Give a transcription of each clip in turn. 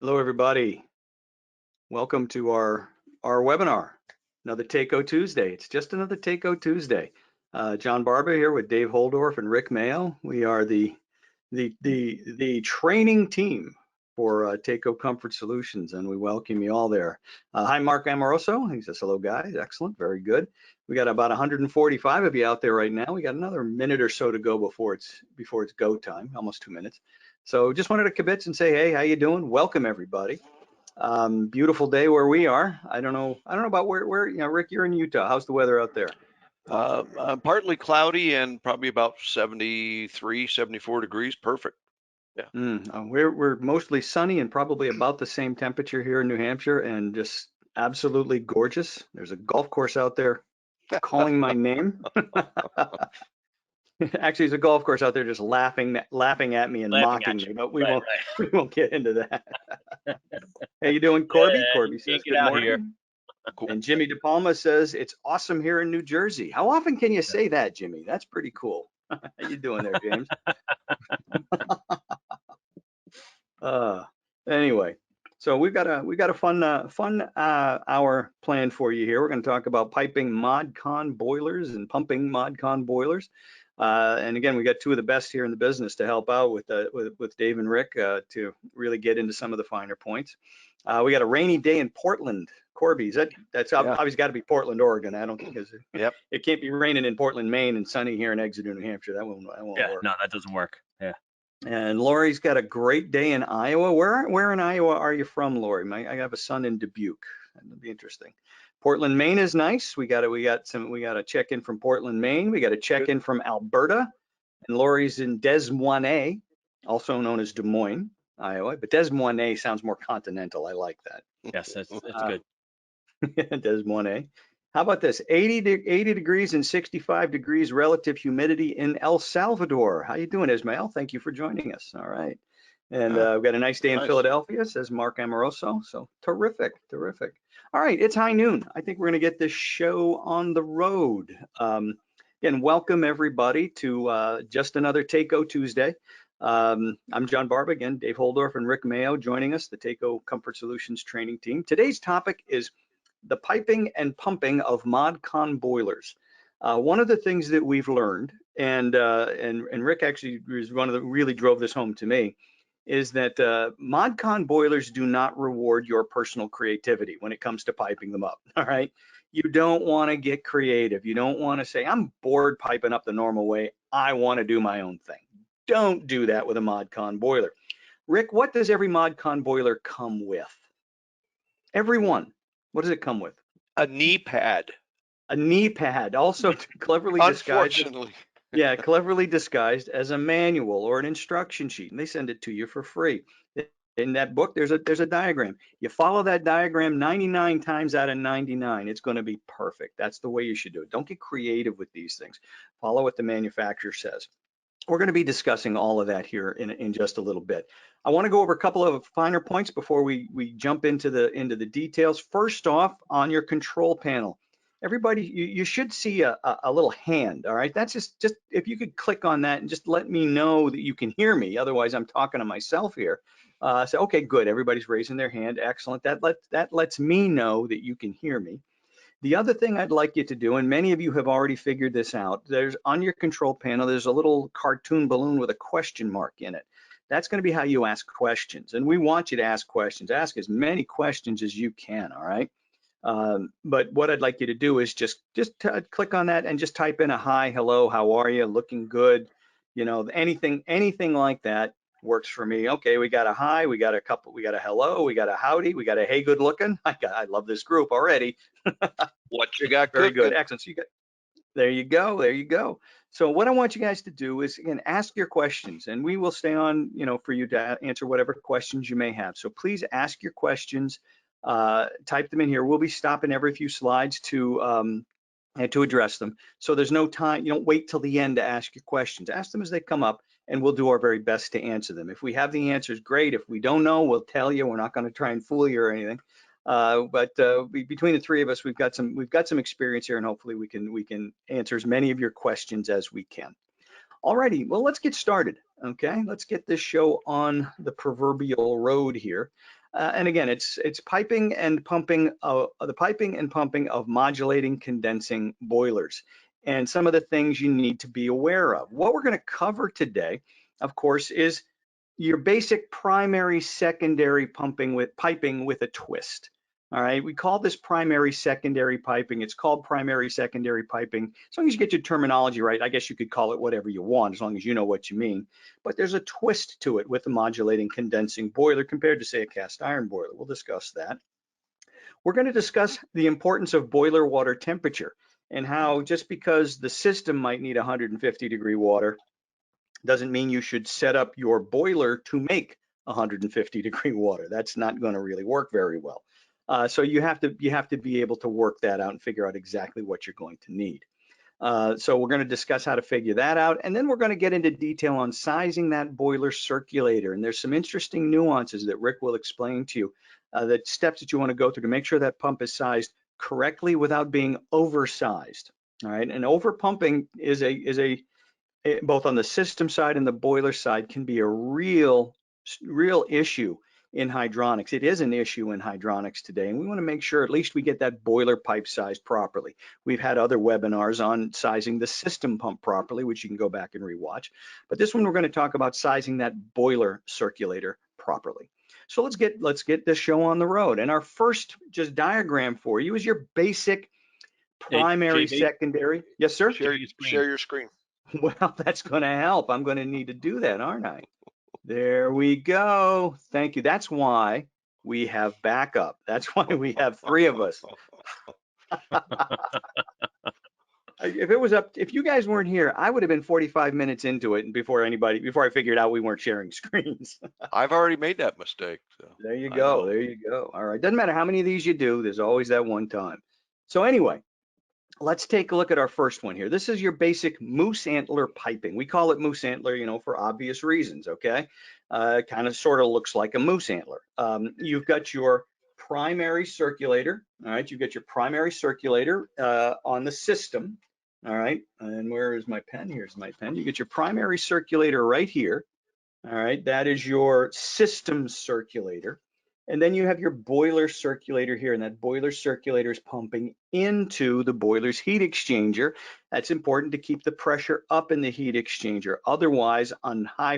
Hello, everybody. Welcome to our webinar. Another Takeo Tuesday. It's just another Takeo Tuesday. John Barba here with Dave Holdorf and Rick Mayo. We are the training team for Takeo Comfort Solutions, and we welcome you all there. Hi, Mark Amoroso. He says hello, guys. Excellent, very good. We got about 145 of you out there right now. We got another minute or so to go before it's go time. Almost 2 minutes. So just wanted to kibitz and say, hey, how you doing? Welcome, everybody. Beautiful day where we are. I don't know about where Rick, you're in Utah. How's the weather out there? Partly cloudy and probably about 73, 74 degrees. Perfect. Yeah. We're mostly sunny and probably about the same temperature here in New Hampshire, and just absolutely gorgeous. There's a golf course out there calling my name. Actually, there's a golf course out there just laughing at me and mocking me, but we won't get into that. How you doing, Corby? Corby says good morning. Cool. And Jimmy DePalma says it's awesome here in New Jersey. How often can you say that, Jimmy? That's pretty cool. How you doing there, James? Anyway, so we've got a fun hour planned for you here. We're going to talk about piping ModCon boilers and pumping ModCon boilers. And again, we got two of the best here in the business to help out with Dave and Rick to really get into some of the finer points. We got a rainy day in Portland. Corby, that's obviously got to be Portland, Oregon. I don't think it can't be raining in Portland, Maine, and sunny here in Exeter, New Hampshire. That won't work. No, that doesn't work. Yeah. And Lori's got a great day in Iowa. Where in Iowa are you from, Lori? I have a son in Dubuque. That'll be interesting. Portland, Maine is nice. We got a check in from Portland, Maine. We got a check in from Alberta, and Lori's in Des Moines, also known as Des Moines, Iowa. But Des Moines sounds more continental. I like that. Yes, it's good. Des Moines. How about this? 80 degrees and 65 degrees relative humidity in El Salvador. How you doing, Ismael? Thank you for joining us. All right. And we've got a nice day in Philadelphia, says Mark Amoroso. So terrific. All right, it's high noon. I think we're going to get this show on the road. Again, welcome everybody to just another Takeo Tuesday. I'm John Barba, again, Dave Holdorf and Rick Mayo joining us, the Takeo Comfort Solutions training team. Today's topic is the piping and pumping of ModCon boilers. One of the things that we've learned, and Rick actually was one of the really drove this home to me, is that ModCon boilers do not reward your personal creativity when it comes to piping them up. All right, you don't want to get creative. You don't want to say, I'm bored piping up the normal way. I want to do my own thing. Don't do that with a ModCon boiler. Rick, what does every ModCon boiler come with? Every one. What does it come with? A knee pad. A knee pad, also cleverly disguised. Unfortunately. Yeah, cleverly disguised as a manual or an instruction sheet, and they send it to you for free. In that book, there's a diagram. You follow that diagram 99 times out of 99, it's going to be perfect. That's the way you should do it. Don't get creative with these things. Follow what the manufacturer says. We're going to be discussing all of that here in just a little bit. I want to go over a couple of finer points before we jump into the details. First off, on your control panel, everybody, you should see a little hand. All right, that's just if you could click on that and just let me know that you can hear me. Otherwise, I'm talking to myself here. So okay, good. Everybody's raising their hand. Excellent. That lets me know that you can hear me. The other thing I'd like you to do, and many of you have already figured this out, there's on your control panel, there's a little cartoon balloon with a question mark in it. That's going to be how you ask questions. And we want you to ask questions. Ask as many questions as you can, all right? But what I'd like you to do is just click on that and just type in a hi, hello, how are you, looking good, you know, anything like that works for me. Okay, we got a hi, we got a couple, we got a hello, we got a howdy, we got a hey, good looking. I love this group already. What you got? Very good, excellent. So there you go. So what I want you guys to do is, again, ask your questions, and we will stay on, you know, for you to answer whatever questions you may have. So please ask your questions, type them in here. We'll be stopping every few slides to address them. So there's no time, you don't wait till the end to ask your questions. Ask them as they come up, and we'll do our very best to answer them. If we have the answers, great. If we don't know, we'll tell you. We're not going to try and fool you or anything. But between the three of us, we've got some experience here, and hopefully we can answer as many of your questions as we can. Alrighty, well, let's get started. Okay, let's get this show on the proverbial road here. And again, it's piping and pumping, the piping and pumping of modulating condensing boilers, and some of the things you need to be aware of. What we're going to cover today, of course, is your basic primary, secondary piping with a twist. All right, we call this primary, secondary piping. It's called primary, secondary piping. As long as you get your terminology right, I guess you could call it whatever you want, as long as you know what you mean. But there's a twist to it with a modulating condensing boiler compared to, say, a cast iron boiler. We'll discuss that. We're going to discuss the importance of boiler water temperature and how just because the system might need 150-degree water doesn't mean you should set up your boiler to make 150-degree water. That's not going to really work very well. So you have to be able to work that out and figure out exactly what you're going to need. So we're going to discuss how to figure that out, and then we're going to get into detail on sizing that boiler circulator. And there's some interesting nuances that Rick will explain to you, the steps that you want to go through to make sure that pump is sized correctly without being oversized. All right, and overpumping is both on the system side and the boiler side can be a real issue in hydronics. It is an issue in hydronics today, and we want to make sure at least we get that boiler pipe sized properly. We've had other webinars on sizing the system pump properly, which you can go back and rewatch. But this one, we're going to talk about sizing that boiler circulator properly. So let's get this show on the road. And our first just diagram for you is your basic primary, secondary. Yes, sir? Share your screen. Well, that's going to help. I'm going to need to do that, aren't I? There we go. Thank you. That's why we have backup. That's why we have 3 of us. If you guys weren't here, I would have been 45 minutes into it and before I figured out we weren't sharing screens. I've already made that mistake. So there you go. There you go. All right. Doesn't matter how many of these you do, there's always that one time. So anyway, let's take a look at our first one here. This is your basic moose antler piping. We call it moose antler, for obvious reasons, okay? Kind of sort of looks like a moose antler. You've got your primary circulator, all right? You've got your primary circulator on the system, all right? And where is my pen? Here's my pen. You get your primary circulator right here, all right? That is your system circulator. And then you have your boiler circulator here, and that boiler circulator is pumping into the boiler's heat exchanger. That's important to keep the pressure up in the heat exchanger. Otherwise, under high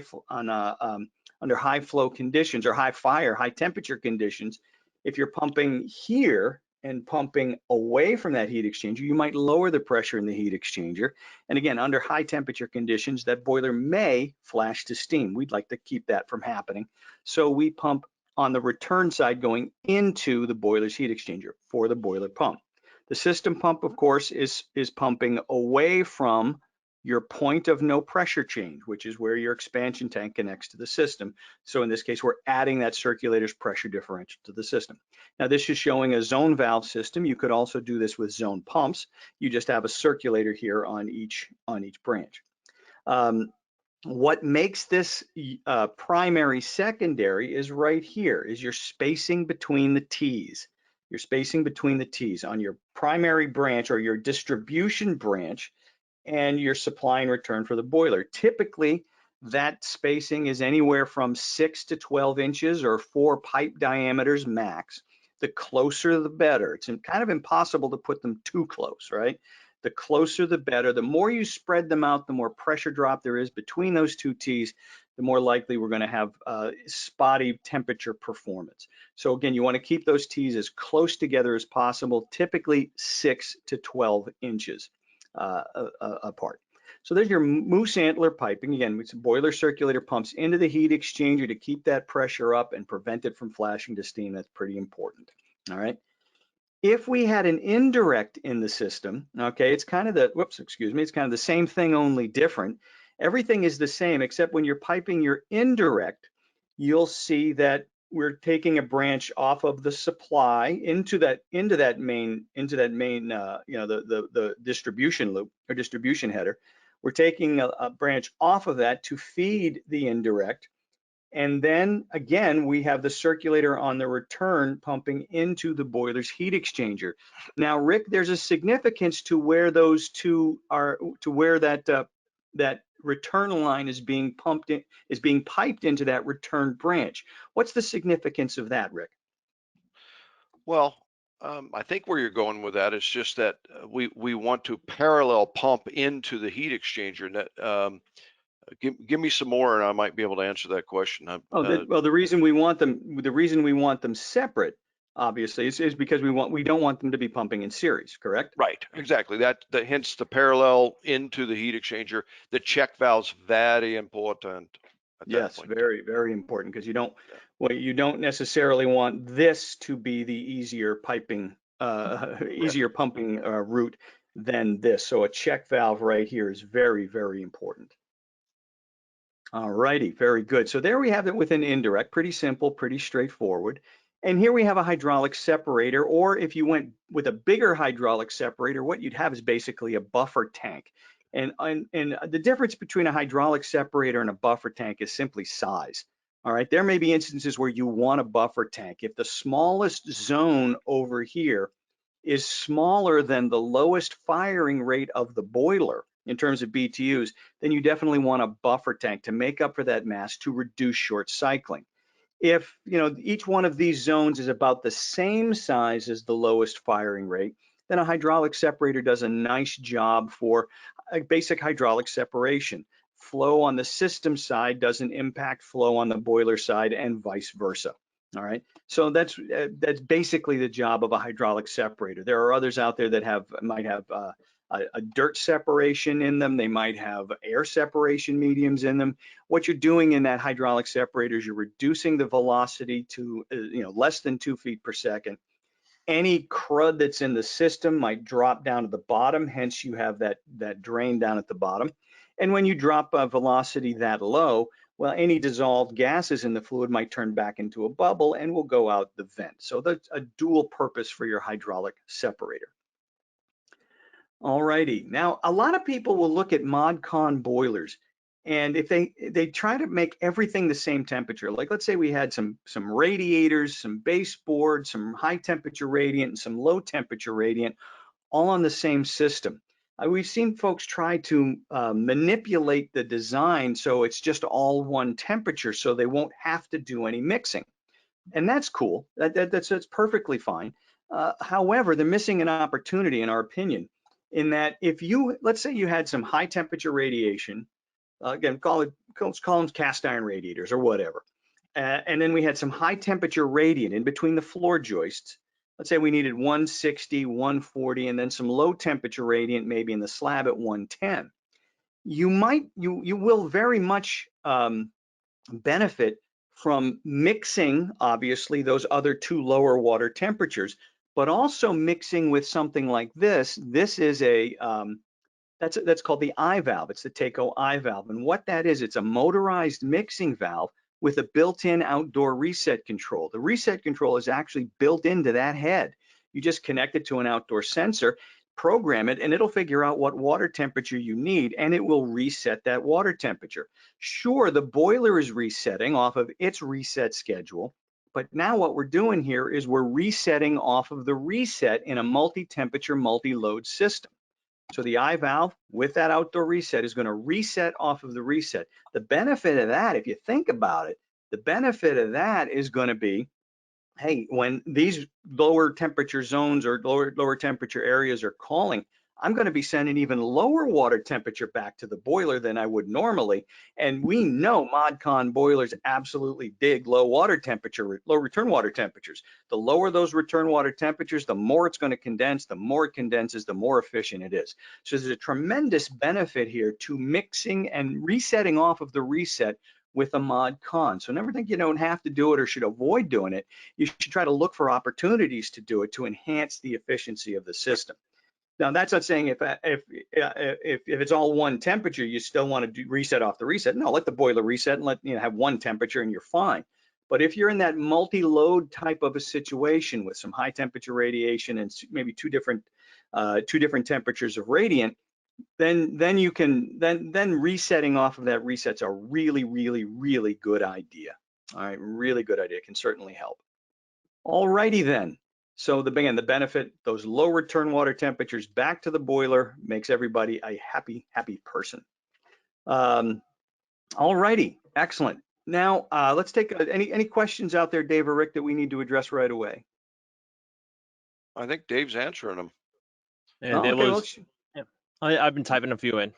flow conditions or high temperature conditions, if you're pumping here and pumping away from that heat exchanger, you might lower the pressure in the heat exchanger. And again, under high temperature conditions, that boiler may flash to steam. We'd like to keep that from happening. So we pump on the return side going into the boiler's heat exchanger for the boiler pump. The system pump, of course, is pumping away from your point of no pressure change, which is where your expansion tank connects to the system. So in this case, we're adding that circulator's pressure differential to the system. Now this is showing a zone valve system. You could also do this with zone pumps. You just have a circulator here on each branch. What makes this primary secondary is right here, is your spacing between the T's. Your spacing between the T's on your primary branch or your distribution branch and your supply and return for the boiler. Typically, that spacing is anywhere from 6 to 12 inches or 4 pipe diameters max. The closer, the better. It's kind of impossible to put them too close, right? The closer, the better. The more you spread them out, the more pressure drop there is between those 2 T's, the more likely we're going to have spotty temperature performance. So again, you want to keep those T's as close together as possible, typically 6 to 12 inches apart. So there's your moose antler piping. Again, it's a boiler circulator pumps into the heat exchanger to keep that pressure up and prevent it from flashing to steam. That's pretty important. All right. If we had an indirect in the system, okay, it's kind of the same thing, only different. Everything is the same, except when you're piping your indirect, you'll see that we're taking a branch off of the supply into that main the distribution loop or distribution header. We're taking a branch off of that to feed the indirect. And then again, we have the circulator on the return pumping into the boiler's heat exchanger. Now, Rick, there's a significance to where those two are, to where that return line is being piped into that return branch. What's the significance of that, Rick? Well, I think where you're going with that is just that we want to parallel pump into the heat exchanger. And that, give me some more, and I might be able to answer that question. Well, the reason we want them separate, obviously, is because we don't want them to be pumping in series, correct? Right, exactly. That hence the parallel into the heat exchanger. The check valve's very important at that Yes, point. very, very important, because Yeah. well, you don't necessarily want this to be the easier pumping route than this. So a check valve right here is very, very important. All righty, very good. So there we have it with an indirect, pretty simple, pretty straightforward. And here we have a hydraulic separator, or if you went with a bigger hydraulic separator, what you'd have is basically a buffer tank. And the difference between a hydraulic separator and a buffer tank is simply size. All right, there may be instances where you want a buffer tank. If the smallest zone over here is smaller than the lowest firing rate of the boiler in terms of BTUs, then you definitely want a buffer tank to make up for that mass to reduce short cycling. If each one of these zones is about the same size as the lowest firing rate, then a hydraulic separator does a nice job for a basic hydraulic separation. Flow on the system side doesn't impact flow on the boiler side, and vice versa. All right, so that's basically the job of a hydraulic separator. There are others out there that might have a dirt separation in them. They might have air separation mediums in them. What you're doing in that hydraulic separator is you're reducing the velocity to less than 2 feet per second. Any crud that's in the system might drop down to the bottom, hence you have that drain down at the bottom. And when you drop a velocity that low, well, any dissolved gases in the fluid might turn back into a bubble and will go out the vent. So that's a dual purpose for your hydraulic separator. All righty. Now, a lot of people will look at ModCon boilers, and if they try to make everything the same temperature, like let's say we had some radiators, some baseboard, some high temperature radiant, and some low temperature radiant, all on the same system. We've seen folks try to manipulate the design so it's just all one temperature, so they won't have to do any mixing. And that's cool. That's perfectly fine. However, they're missing an opportunity, in our opinion, in that if let's say you had some high temperature radiation, again, let's call them cast iron radiators or whatever, and then we had some high temperature radiant in between the floor joists. Let's say we needed 160, 140, and then some low temperature radiant maybe in the slab at 110. You will very much benefit from mixing, obviously, those other two lower water temperatures, but also mixing with something like this. This is that's called the I valve. It's the TACO I valve. And what that is, it's a motorized mixing valve with a built-in outdoor reset control. The reset control is actually built into that head. You just connect it to an outdoor sensor, program it, and it'll figure out what water temperature you need, and it will reset that water temperature. Sure, the boiler is resetting off of its reset schedule, but now what we're doing here is we're resetting off of the reset in a multi-temperature, multi-load system. So the I valve with that outdoor reset is going to reset off of the reset. The benefit of that, if you think about it, the benefit of that is going to be, hey, when these lower temperature zones or lower temperature areas are calling, I'm going to be sending even lower water temperature back to the boiler than I would normally. And we know ModCon boilers absolutely dig low return water temperatures. The lower those return water temperatures, the more it's going to condense. The more it condenses, the more efficient it is. So there's a tremendous benefit here to mixing and resetting off of the reset with a ModCon. So never think you don't have to do it or should avoid doing it. You should try to look for opportunities to do it to enhance the efficiency of the system. Now, that's not saying if it's all one temperature, you still want to reset off the reset. No, let the boiler reset and have one temperature and you're fine. But if you're in that multi-load type of a situation with some high temperature radiation and maybe two different temperatures of radiant, then resetting off of that reset's a really, really, really good idea. All right, really good idea. Can certainly help. All righty then. So the benefit, those low return water temperatures back to the boiler makes everybody a happy person. All righty, excellent. Now, let's take any questions out there, Dave or Rick, that we need to address right away. I think Dave's answering them. Yeah, there was. Yeah, I've been typing a few in.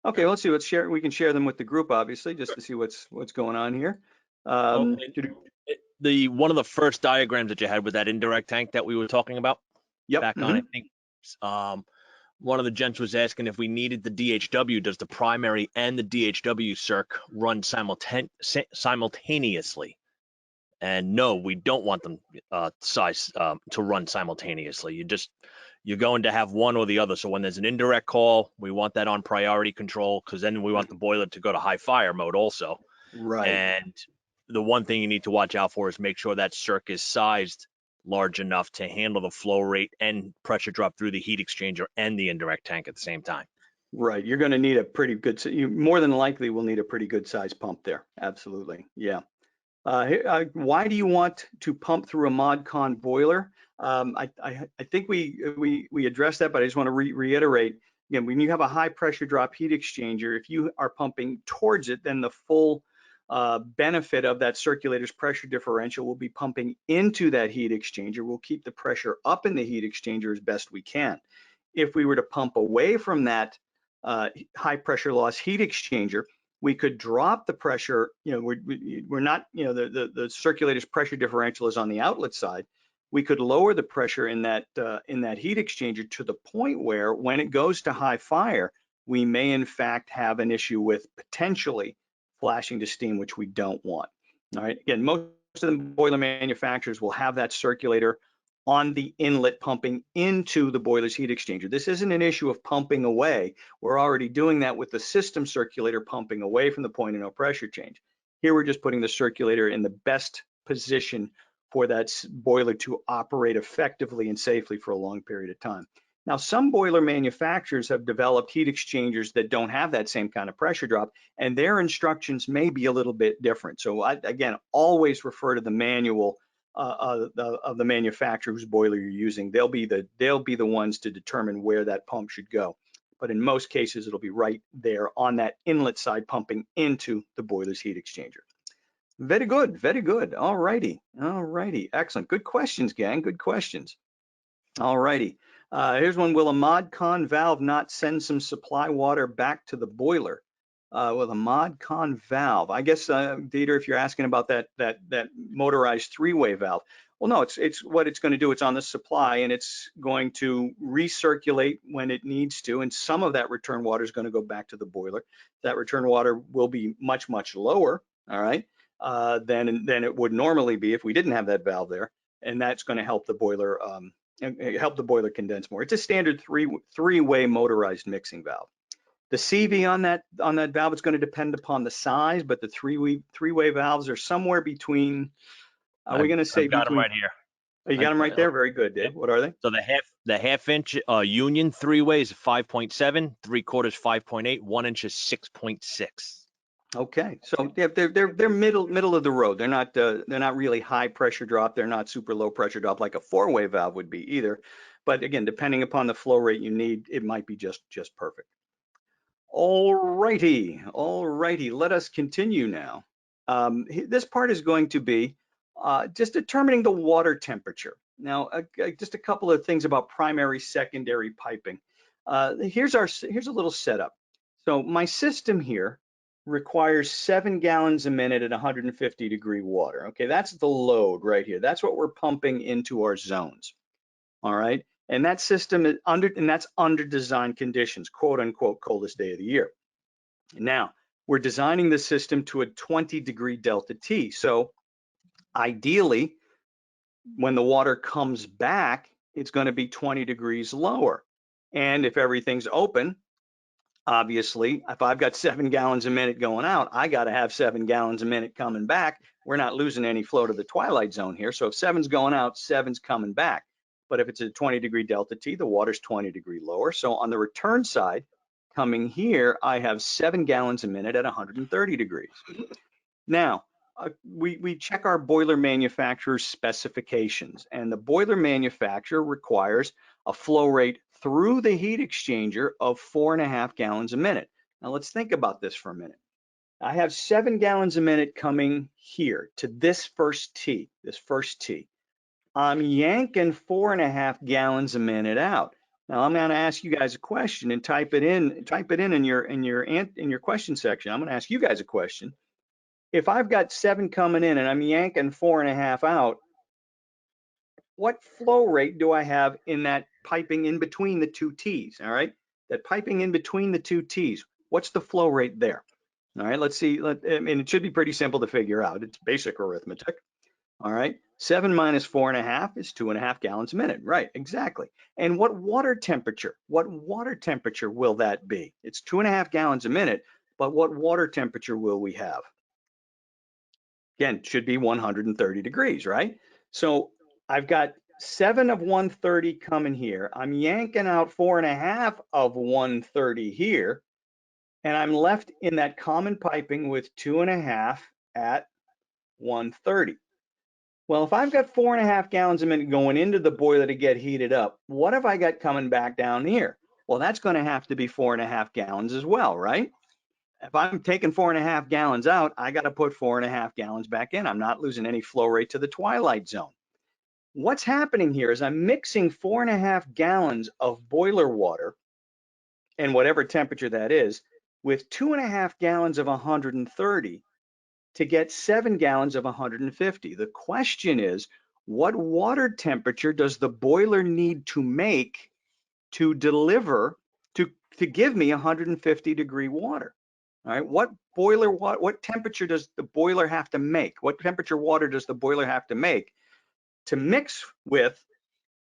Okay, let's see. Let's share. We can share them with the group, obviously, just to see what's going on here. One of the first diagrams that you had with that indirect tank that we were talking about. Yep. Back on, I think. One of the gents was asking if we needed the DHW. Does the primary and the DHW circ run simultaneously? And no, we don't want them to run simultaneously. You're going to have one or the other. So when there's an indirect call, we want that on priority control, because then we want the boiler to go to high fire mode also. Right. And the one thing you need to watch out for is make sure that circ is sized large enough to handle the flow rate and pressure drop through the heat exchanger and the indirect tank at the same time. Right. You're going to need a pretty good, you more than likely will need a pretty good size pump there. Absolutely. Yeah. Why do you want to pump through a ModCon boiler? I think we addressed that, but I just want to reiterate again, when you have a high pressure drop heat exchanger, if you are pumping towards it, then the full benefit of that circulator's pressure differential will be pumping into that heat exchanger. We'll keep the pressure up in the heat exchanger as best we can. If we were to pump away from that high pressure loss heat exchanger, we could drop the pressure. We're not, the circulator's pressure differential is on the outlet side. We could lower the pressure in that heat exchanger to the point where when it goes to high fire, we may in fact have an issue with potentially flashing to steam, which we don't want. All right. Again, most of the boiler manufacturers will have that circulator on the inlet pumping into the boiler's heat exchanger. This isn't an issue of pumping away. We're already doing that with the system circulator pumping away from the point of no pressure change. Here we're just putting the circulator in the best position for that boiler to operate effectively and safely for a long period of time. Now, some boiler manufacturers have developed heat exchangers that don't have that same kind of pressure drop, and their instructions may be a little bit different. So again, always refer to the manual of the manufacturer whose boiler you're using. They'll be the ones to determine where that pump should go. But in most cases, it'll be right there on that inlet side pumping into the boiler's heat exchanger. Very good, very good. All righty, excellent. Good questions, gang, good questions. All righty. Here's one. Will a ModCon valve not send some supply water back to the boiler? With a ModCon valve, I guess, Dieter, if you're asking about that motorized three-way valve, well, no, it's what it's going to do. It's on the supply, and it's going to recirculate when it needs to, and some of that return water is going to go back to the boiler. That return water will be much, much lower, all right, than it would normally be if we didn't have that valve there, and that's going to help the boiler condense more. It's a standard three-way motorized mixing valve. The CV on that valve is going to depend upon the size, but the three-way valves are somewhere between. Are we going to say I've got between? them right here. Oh, you got them right there. Very good, Dave. What are they? So the half inch union three-way is 5.7, 3/4 5.8, 1 inch is 6.6. Okay, so yeah, they're middle of the road. They're not really high pressure drop. They're not super low pressure drop like a four-way valve would be either. But again, depending upon the flow rate you need, it might be just perfect. All righty. Let us continue now. This part is going to be just determining the water temperature. Now, just a couple of things about primary, secondary piping. Here's a little setup. So my system here requires 7 gallons a minute at 150 degree water. Okay, that's the load right here. That's what we're pumping into our zones. All right, and that system is that's under design conditions, quote unquote, coldest day of the year. Now, we're designing the system to a 20 degree delta T. So ideally, when the water comes back, it's going to be 20 degrees lower. And if everything's open, obviously, if I've got 7 gallons a minute going out, I got to have 7 gallons a minute coming back. We're not losing any flow to the twilight zone here. So if 7's going out, 7's coming back. But if it's a 20 degree delta T, the water's 20 degree lower. So on the return side, coming here, I have 7 gallons a minute at 130 degrees. Now, we check our boiler manufacturer's specifications, and the boiler manufacturer requires a flow rate through the heat exchanger of 4.5 gallons a minute. Now let's think about this for a minute. I have 7 gallons a minute coming here to this first tee, I'm yanking 4.5 gallons a minute out. Now I'm going to ask you guys a question and type it in your question section. I'm going to ask you guys a question. If I've got 7 coming in and I'm yanking 4.5 out, what flow rate do I have in that piping in between the two tees? All right, that piping in between the two tees. What's the flow rate there? All right, let's see. I mean, it should be pretty simple to figure out. It's basic arithmetic. All right, 7 minus 4.5 is 2.5 gallons a minute. Right, exactly. And what water temperature will that be? It's 2.5 gallons a minute, but what water temperature will we have? Again, it should be 130 degrees, right? So I've got 7 of 130 coming here. I'm yanking out 4.5 of 130 here, and I'm left in that common piping with 2.5 at 130. Well, if I've got 4.5 gallons a minute going into the boiler to get heated up, what have I got coming back down here? Well, that's going to have to be 4.5 gallons as well, right? If I'm taking 4.5 gallons out, I got to put 4.5 gallons back in. I'm not losing any flow rate to the twilight zone. What's happening here is I'm mixing 4.5 gallons of boiler water, and whatever temperature that is, with 2.5 gallons of 130 to get 7 gallons of 150. The question is, what water temperature does the boiler need to make to deliver, to give me 150 degree water? All right, what temperature does the boiler have to make? What temperature water does the boiler have to make to mix with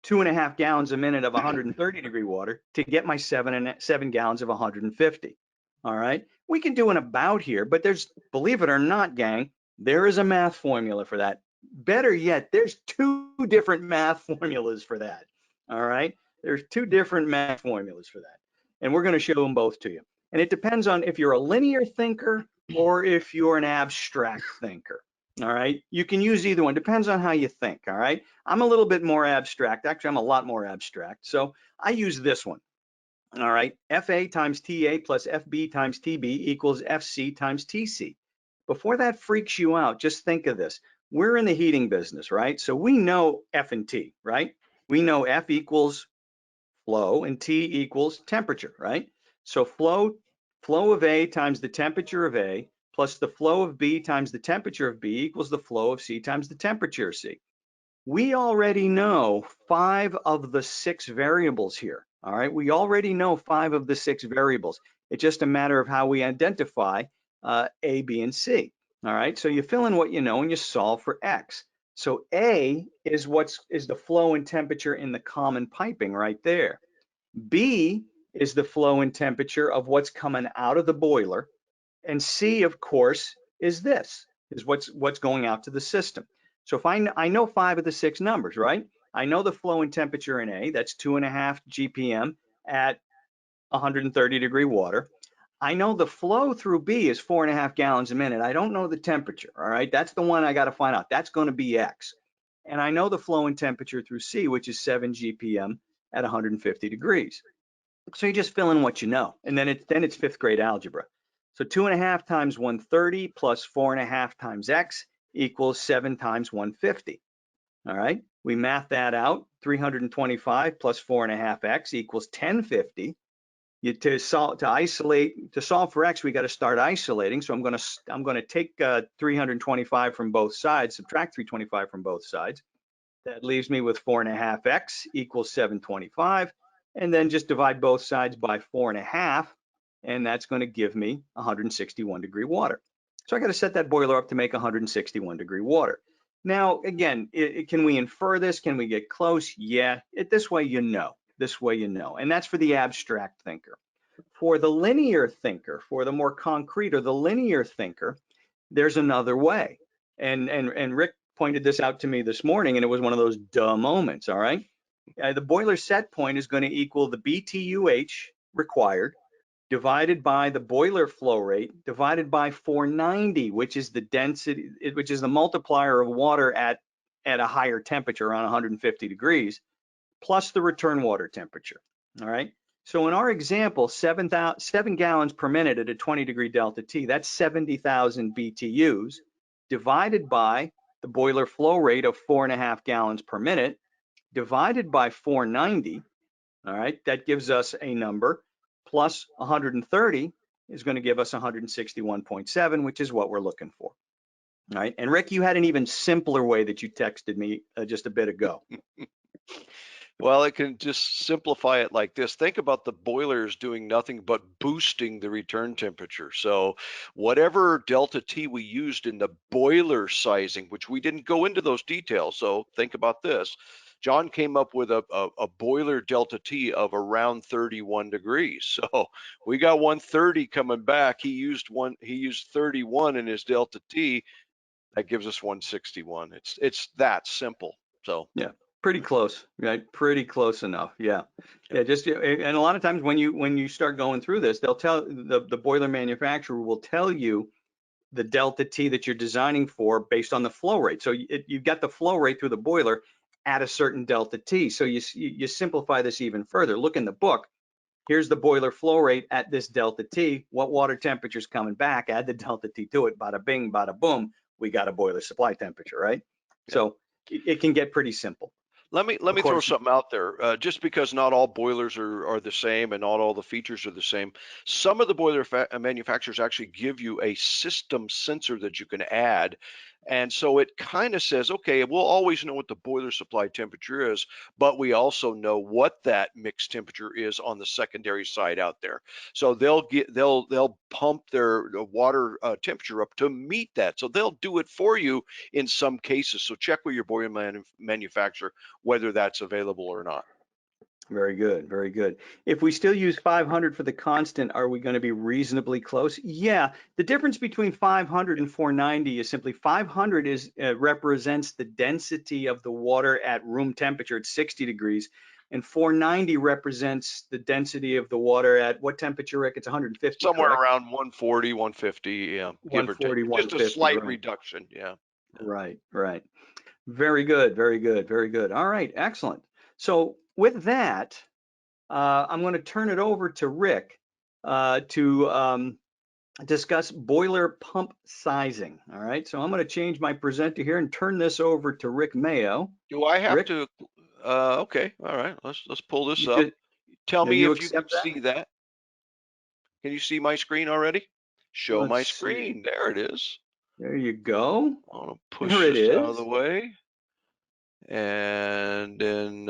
2.5 gallons a minute of 130 degree water to get my 7 gallons of 150? All right, we can do an about here, but believe it or not, gang, there is a math formula for that. Better yet, there's 2 different math formulas for that. All right, there's 2 different math formulas for that, and we're going to show them both to you. And it depends on if you're a linear thinker or if you're an abstract thinker. All right, you can use either one. Depends on how you think. All right, I'm a little bit more abstract. Actually, I'm a lot more abstract. So I use this one. All right, FA times TA plus FB times TB equals FC times TC. Before that freaks you out, just think of this. We're in the heating business, right? So we know F and T, right? We know F equals flow and T equals temperature, right? So flow of A times the temperature of A plus the flow of B times the temperature of B equals the flow of C times the temperature of C. We already know 5 of the 6 variables here. All right, we already know 5 of the 6 variables. It's just a matter of how we identify A, B, and C. All right, so you fill in what you know and you solve for X. So A is the flow and temperature in the common piping right there. B is the flow and temperature of what's coming out of the boiler. And C, of course, is what's going out to the system. So if I know 5 of the 6 numbers, right? I know the flow and temperature in A, that's 2.5 GPM at 130 degree water. I know the flow through B is 4.5 gallons a minute. I don't know the temperature, all right? That's the one I got to find out. That's going to be X. And I know the flow and temperature through C, which is 7 GPM at 150 degrees. So you just fill in what you know, and then it's 5th grade algebra. So 2.5 times 130 plus 4.5 times X equals 7 times 150. All right, we math that out. 325 plus 4.5X equals 1050. To solve for X, we got to start isolating. So I'm going to take 325 from both sides, subtract 325 from both sides. That leaves me with 4.5X equals 725. And then just divide both sides by 4.5, and that's going to give me 161 degree water. So I got to set that boiler up to make 161 degree water. Now, again, can we infer this? Can we get close? Yeah, this way you know. And that's for the abstract thinker. For the linear thinker, for the more concrete or the linear thinker, there's another way. And Rick pointed this out to me this morning, and it was one of those duh moments, all right? The boiler set point is going to equal the BTUH required divided by the boiler flow rate divided by 490, which is the density, which is the multiplier of water at a higher temperature, around 150 degrees, plus the return water temperature. All right. So in our example, 7 gallons per minute at a 20-degree delta T, that's 70,000 BTUs divided by the boiler flow rate of 4.5 gallons per minute divided by 490. All right, that gives us a number plus 130 is going to give us 161.7, which is what we're looking for. All right, and Rick, you had an even simpler way that you texted me just a bit ago. Well, it can just simplify it like this. Think about the boilers doing nothing but boosting the return temperature. So whatever delta T we used in the boiler sizing, which we didn't go into those details. So think about this. John came up with a boiler delta T of around 31 degrees. So we got 130 coming back. He used 31 in his delta T. That gives us 161. It's that simple. So yeah, pretty close, right? Pretty close enough. Yeah. Just and a lot of times when you start going through this, they'll tell the boiler manufacturer will tell you the delta T that you're designing for based on the flow rate. So you've got the flow rate through the boiler at a certain delta T. So you simplify this even further. Look in the book. Here's the boiler flow rate at this delta T. What water temperature is coming back? Add the delta T to it. Bada bing, bada boom. We got a boiler supply temperature, right? Yeah. So it can get pretty simple. Let me throw something out there. Just because not all boilers are the same and not all the features are the same, some of the boiler manufacturers actually give you a system sensor that you can add. And so it kind of says, okay, we'll always know what the boiler supply temperature is, but we also know what that mixed temperature is on the secondary side out there. So they'll pump their water temperature up to meet that. So they'll do it for you in some cases. So check with your boiler manufacturer whether that's available or not. Very good, very good. If we still use 500 for the constant, are we going to be reasonably close? Yeah, the difference between 500 and 490 is simply 500 represents the density of the water at room temperature at 60 degrees, and 490 represents the density of the water at what temperature, Rick? It's 150, somewhere correct? around 140, 150, yeah, 140, 150, just a slight right. reduction, yeah. Right, right. Very good, very good, very good. All right, excellent. So with that, I'm going to turn it over to Rick to discuss boiler pump sizing. All right, so I'm going to change my presenter here and turn this over to Rick Mayo. Do I have Rick, to? Okay, all right. Let's pull this up. Just, Tell me you if you can accept that? see that. Can you see my screen already? Show my screen. There it is. There you go. I'm gonna push this out of the is. way, and then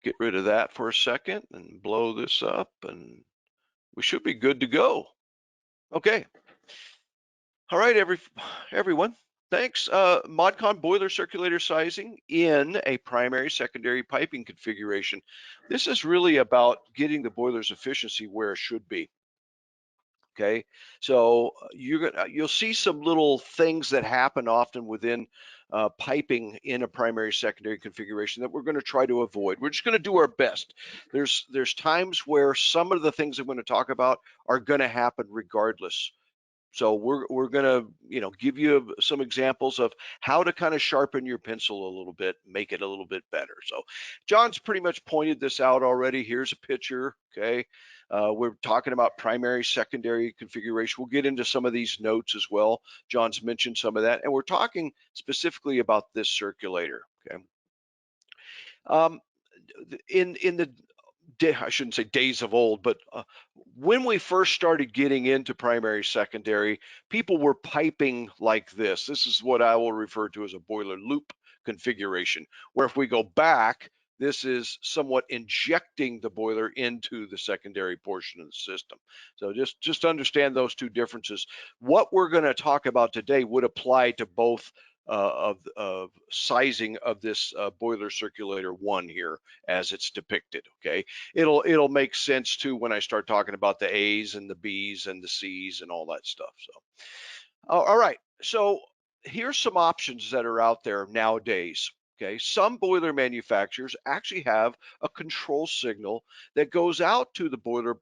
get rid of that for a second and blow this up, and we should be good to go. Okay. All right, everyone. Thanks. ModCon boiler circulator sizing in a primary secondary piping configuration. This is really about getting the boiler's efficiency where it should be. Okay, so you'll see some little things that happen often within piping in a primary secondary configuration that we're going to try to avoid. We're just going to do our best. There's times where some of the things I'm going to talk about are going to happen regardless. So we're going to give you some examples of how to kind of sharpen your pencil a little bit, make it a little bit better. So John's pretty much pointed this out already. Here's a picture. Okay, we're talking about primary, secondary configuration. We'll get into some of these notes as well. John's mentioned some of that, and we're talking specifically about this circulator. Okay, in the I shouldn't say days of old, but when we first started getting into primary, secondary, people were piping like this. This is what I will refer to as a boiler loop configuration, where if we go back, this is somewhat injecting the boiler into the secondary portion of the system. So just understand those two differences. What we're going to talk about today would apply to both of sizing of this boiler circulator 1 here as it's depicted. Okay, it'll make sense too when I start talking about the A's and the B's and the C's and all that stuff. So all right, so here's some options that are out there nowadays. Okay, some boiler manufacturers actually have a control signal that goes out to the boiler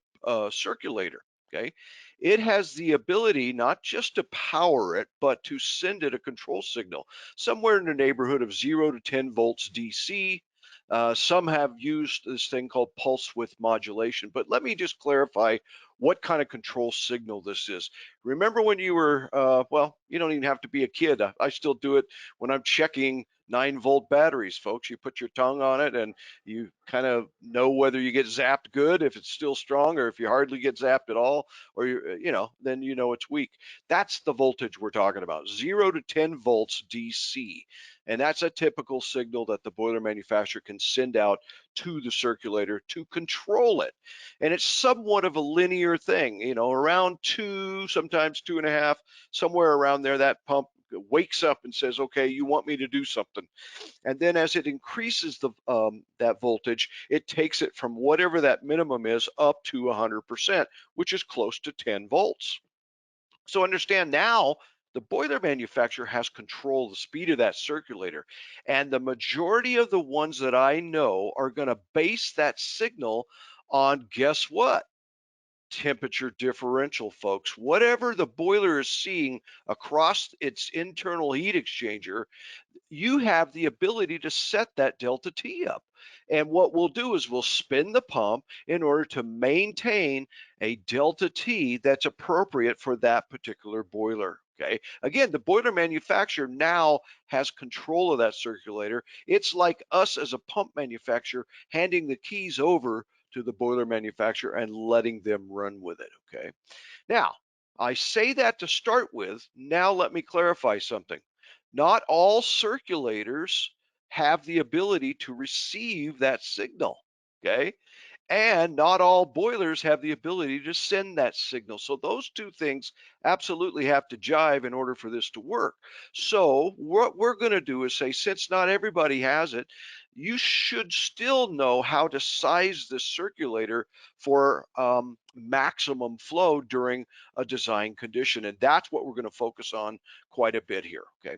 circulator. Okay, it has the ability not just to power it, but to send it a control signal somewhere in the neighborhood of 0 to 10 volts DC. Some have used this thing called pulse width modulation, but let me just clarify what kind of control signal this is. Remember when you were, well, you don't even have to be a kid. I still do it when I'm checking 9-volt batteries, folks. You put your tongue on it and you kind of know whether you get zapped good, if it's still strong, or if you hardly get zapped at all, or then you know it's weak. That's the voltage we're talking about, 0 to 10 volts DC. And that's a typical signal that the boiler manufacturer can send out to the circulator to control it. And it's somewhat of a linear thing, around 2, sometimes 2.5, somewhere around there. That pump wakes up and says, okay, you want me to do something. And then as it increases that voltage, it takes it from whatever that minimum is up to 100%, which is close to 10 volts. So understand now, the boiler manufacturer has control of the speed of that circulator. And the majority of the ones that I know are going to base that signal on, guess what? Temperature differential, folks. Whatever the boiler is seeing across its internal heat exchanger, you have the ability to set that delta T up. And what we'll do is we'll spin the pump in order to maintain a delta T that's appropriate for that particular boiler. Okay. Again, the boiler manufacturer now has control of that circulator. It's like us as a pump manufacturer handing the keys over to the boiler manufacturer and letting them run with it. Okay. Now, I say that to start with. Now let me clarify something. Not all circulators have the ability to receive that signal, okay? And not all boilers have the ability to send that signal. So those two things absolutely have to jive in order for this to work. So what we're going to do is say, since not everybody has it, you should still know how to size the circulator for maximum flow during a design condition. And that's what we're going to focus on quite a bit here, okay?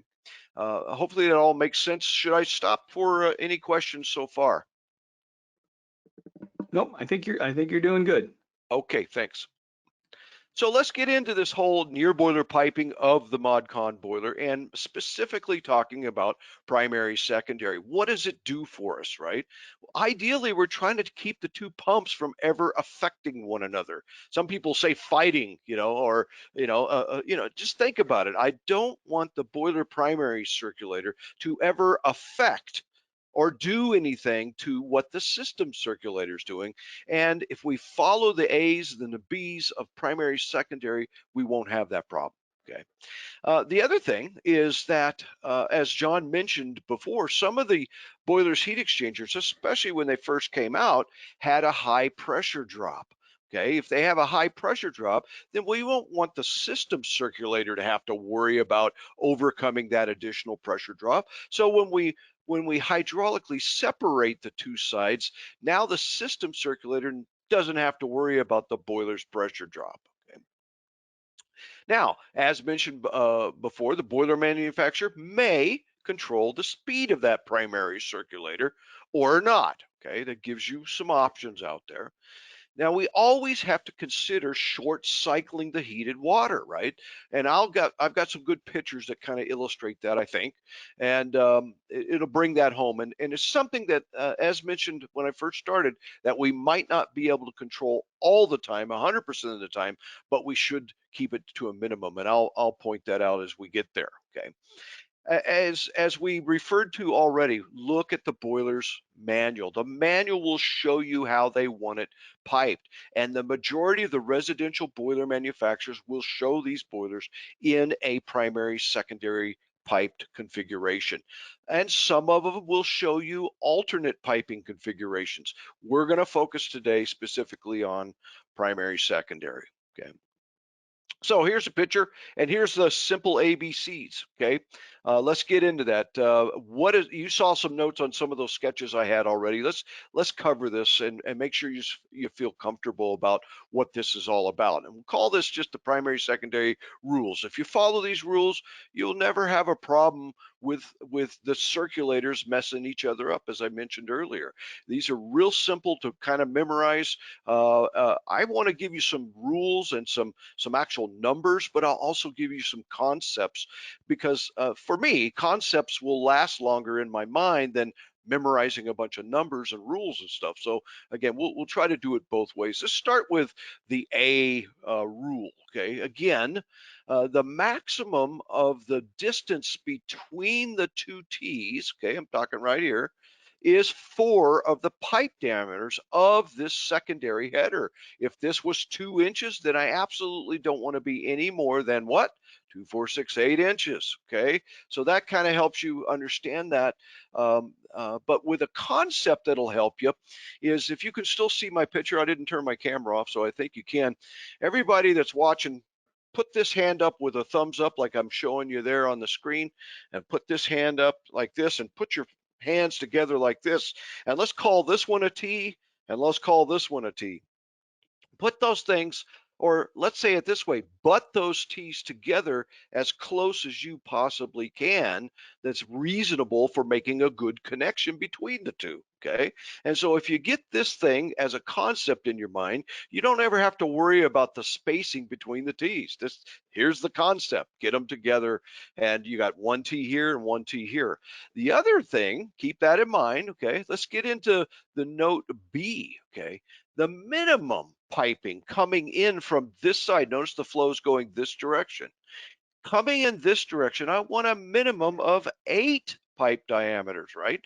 Hopefully that all makes sense. Should I stop for any questions so far? Nope, I think you're doing good. Okay, thanks. So let's get into this whole near boiler piping of the ModCon boiler, and specifically talking about primary, secondary. What does it do for us, right? Ideally, we're trying to keep the two pumps from ever affecting one another. Some people say fighting, or just think about it. I don't want the boiler primary circulator to ever affect or do anything to what the system circulator is doing. And if we follow the A's and the B's of primary, secondary, we won't have that problem, okay? The other thing is that, as John mentioned before, some of the boilers heat exchangers, especially when they first came out, had a high pressure drop. Okay, if they have a high pressure drop, then we won't want the system circulator to have to worry about overcoming that additional pressure drop. So when we hydraulically separate the two sides, now the system circulator doesn't have to worry about the boiler's pressure drop. Okay. Now, as mentioned before, the boiler manufacturer may control the speed of that primary circulator or not. Okay, that gives you some options out there. Now, we always have to consider short cycling the heated water, right? And I've got some good pictures that kind of illustrate that, I think, and it'll bring that home. And it's something that, as mentioned when I first started, that we might not be able to control all the time, 100% of the time, but we should keep it to a minimum. And I'll point that out as we get there, okay? As we referred to already, look at the boiler's manual. The manual will show you how they want it piped. And the majority of the residential boiler manufacturers will show these boilers in a primary, secondary piped configuration. And some of them will show you alternate piping configurations. We're going to focus today specifically on primary, secondary, okay? So here's a picture, and here's the simple ABCs, okay? Let's get into that. You saw some notes on some of those sketches I had already. Let's cover this and make sure you feel comfortable about what this is all about. And we'll call this just the primary, secondary rules. If you follow these rules, you'll never have a problem with the circulators messing each other up, as I mentioned earlier. These are real simple to kind of memorize. I want to give you some rules and some actual numbers, but I'll also give you some concepts, because for me, concepts will last longer in my mind than memorizing a bunch of numbers and rules and stuff. So again, we'll try to do it both ways. Let's start with the A rule. Okay, again, the maximum of the distance between the two T's, okay, I'm talking right here, is 4 of the pipe diameters of this secondary header. If this was 2 inches, then I absolutely don't want to be any more than what? 2, 4, 6, 8 inches, okay? So that kind of helps you understand that. But with a concept that'll help you is, if you can still see my picture, I didn't turn my camera off, so I think you can. Everybody that's watching, put this hand up with a thumbs up like I'm showing you there on the screen, and put this hand up like this, and put your hands together like this. And let's call this one a T, and let's call this one a T. Put those things, or let's say it this way, butt those T's together as close as you possibly can, that's reasonable for making a good connection between the two, okay? And so if you get this thing as a concept in your mind, you don't ever have to worry about the spacing between the T's. Here's the concept, get them together, and you got 1 T here and 1 T here. The other thing, keep that in mind, okay? Let's get into the note B, okay? The minimum piping coming in from this side, notice the flow is going this direction. Coming in this direction, I want a minimum of 8 pipe diameters, right?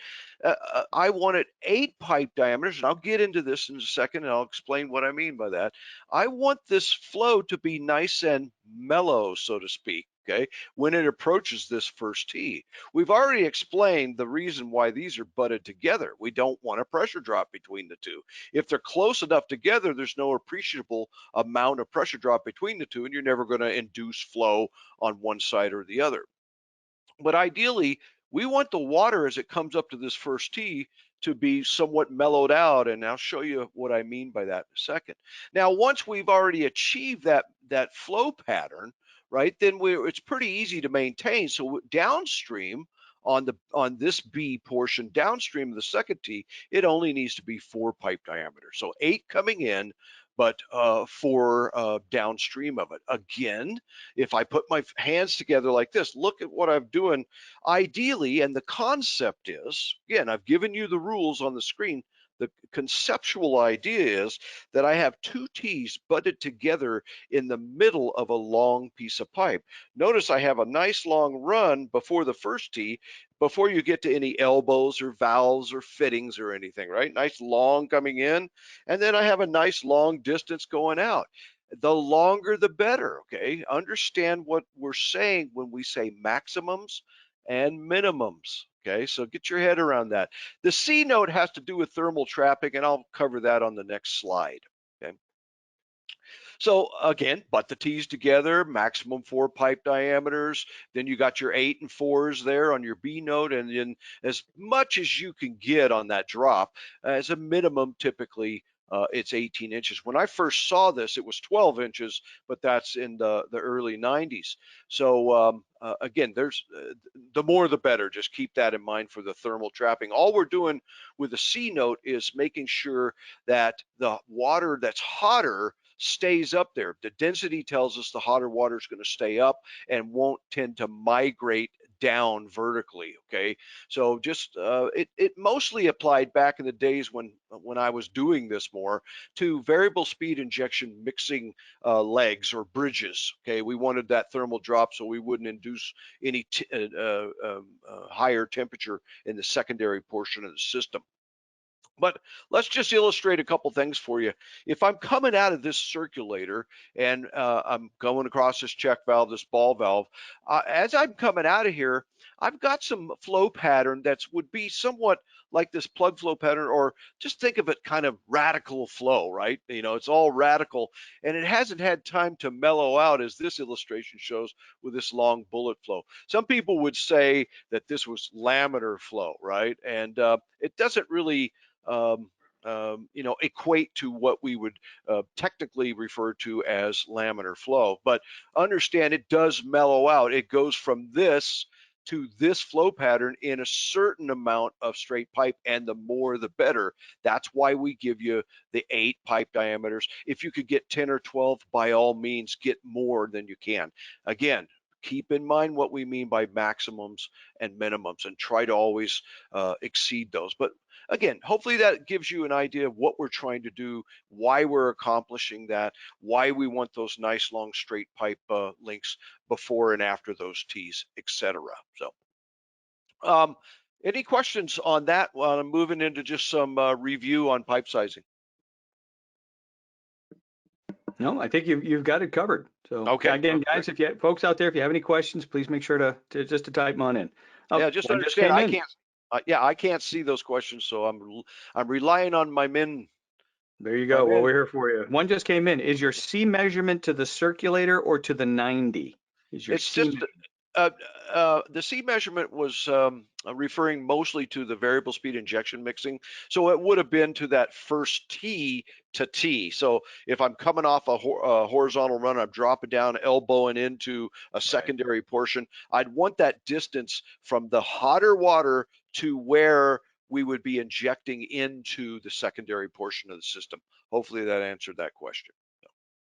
I wanted 8 pipe diameters, and I'll get into this in a second, and I'll explain what I mean by that. I want this flow to be nice and mellow, so to speak, okay, when it approaches this first T. We've already explained the reason why these are butted together. We don't want a pressure drop between the two. If they're close enough together, there's no appreciable amount of pressure drop between the two, and you're never going to induce flow on one side or the other. But ideally, we want the water as it comes up to this first T to be somewhat mellowed out, and I'll show you what I mean by that in a second. Now, once we've already achieved that flow pattern, right, then it's pretty easy to maintain. So downstream on this B portion, downstream of the second T, it only needs to be 4 pipe diameters. So 8 coming in, but 4 downstream of it. Again, if I put my hands together like this, look at what I'm doing. Ideally, and the concept is, again, I've given you the rules on the screen. The conceptual idea is that I have 2 T's butted together in the middle of a long piece of pipe. Notice I have a nice long run before the first T, before you get to any elbows or valves or fittings or anything, right? Nice long coming in, and then I have a nice long distance going out. The longer the better, okay? Understand what we're saying when we say maximums and minimums, okay? So get your head around that. The C note has to do with thermal trapping, and I'll cover that on the next slide, okay? So again, butt the T's together, maximum 4 pipe diameters. Then you got your 8 and 4s there on your B note, and then as much as you can get on that drop. As a minimum, typically it's 18 inches. When I first saw this, it was 12 inches, but that's in the early 90s. So again, there's the more the better. Just keep that in mind for the thermal trapping. All we're doing with the C note is making sure that the water that's hotter stays up there. The density tells us the hotter water is going to stay up and won't tend to migrate down vertically, okay? So just it mostly applied back in the days when I was doing this more to variable speed injection mixing legs or bridges, okay? We wanted that thermal drop so we wouldn't induce any higher temperature in the secondary portion of the system. But let's just illustrate a couple things for you. If I'm coming out of this circulator and I'm going across this check valve, this ball valve, as I'm coming out of here, I've got some flow pattern that would be somewhat like this plug flow pattern, or just think of it kind of radical flow, right? You know, it's all radical, and it hasn't had time to mellow out, as this illustration shows with this long bullet flow. Some people would say that this was laminar flow, right? And it doesn't really you know, equate to what we would technically refer to as laminar flow. But understand, it does mellow out. It goes from this to this flow pattern in a certain amount of straight pipe, and the more the better. That's why we give you the 8 pipe diameters. If you could get 10 or 12, by all means, get more than you can. Again, keep in mind what we mean by maximums and minimums, and try to always exceed those. But again, hopefully that gives you an idea of what we're trying to do, why we're accomplishing that, why we want those nice long straight pipe links before and after those tees, etc. So any questions on that while I'm moving into just some review on pipe sizing? No, I think you've got it covered. So okay, again, guys, if you have, folks out there, if you have any questions, please make sure to just to type them on in. Oh, yeah, just understand I can't. Yeah, I can't see those questions, so I'm relying on my men. There you go. Well, we're here for you. One just came in. Is your C measurement to the circulator or to the 90? Is your It's C just the C measurement was referring mostly to the variable speed injection mixing. So it would have been to that first T to T. So if I'm coming off a horizontal run, I'm dropping down, elbowing into a secondary portion, I'd want that distance from the hotter water to where we would be injecting into the secondary portion of the system. Hopefully that answered that question.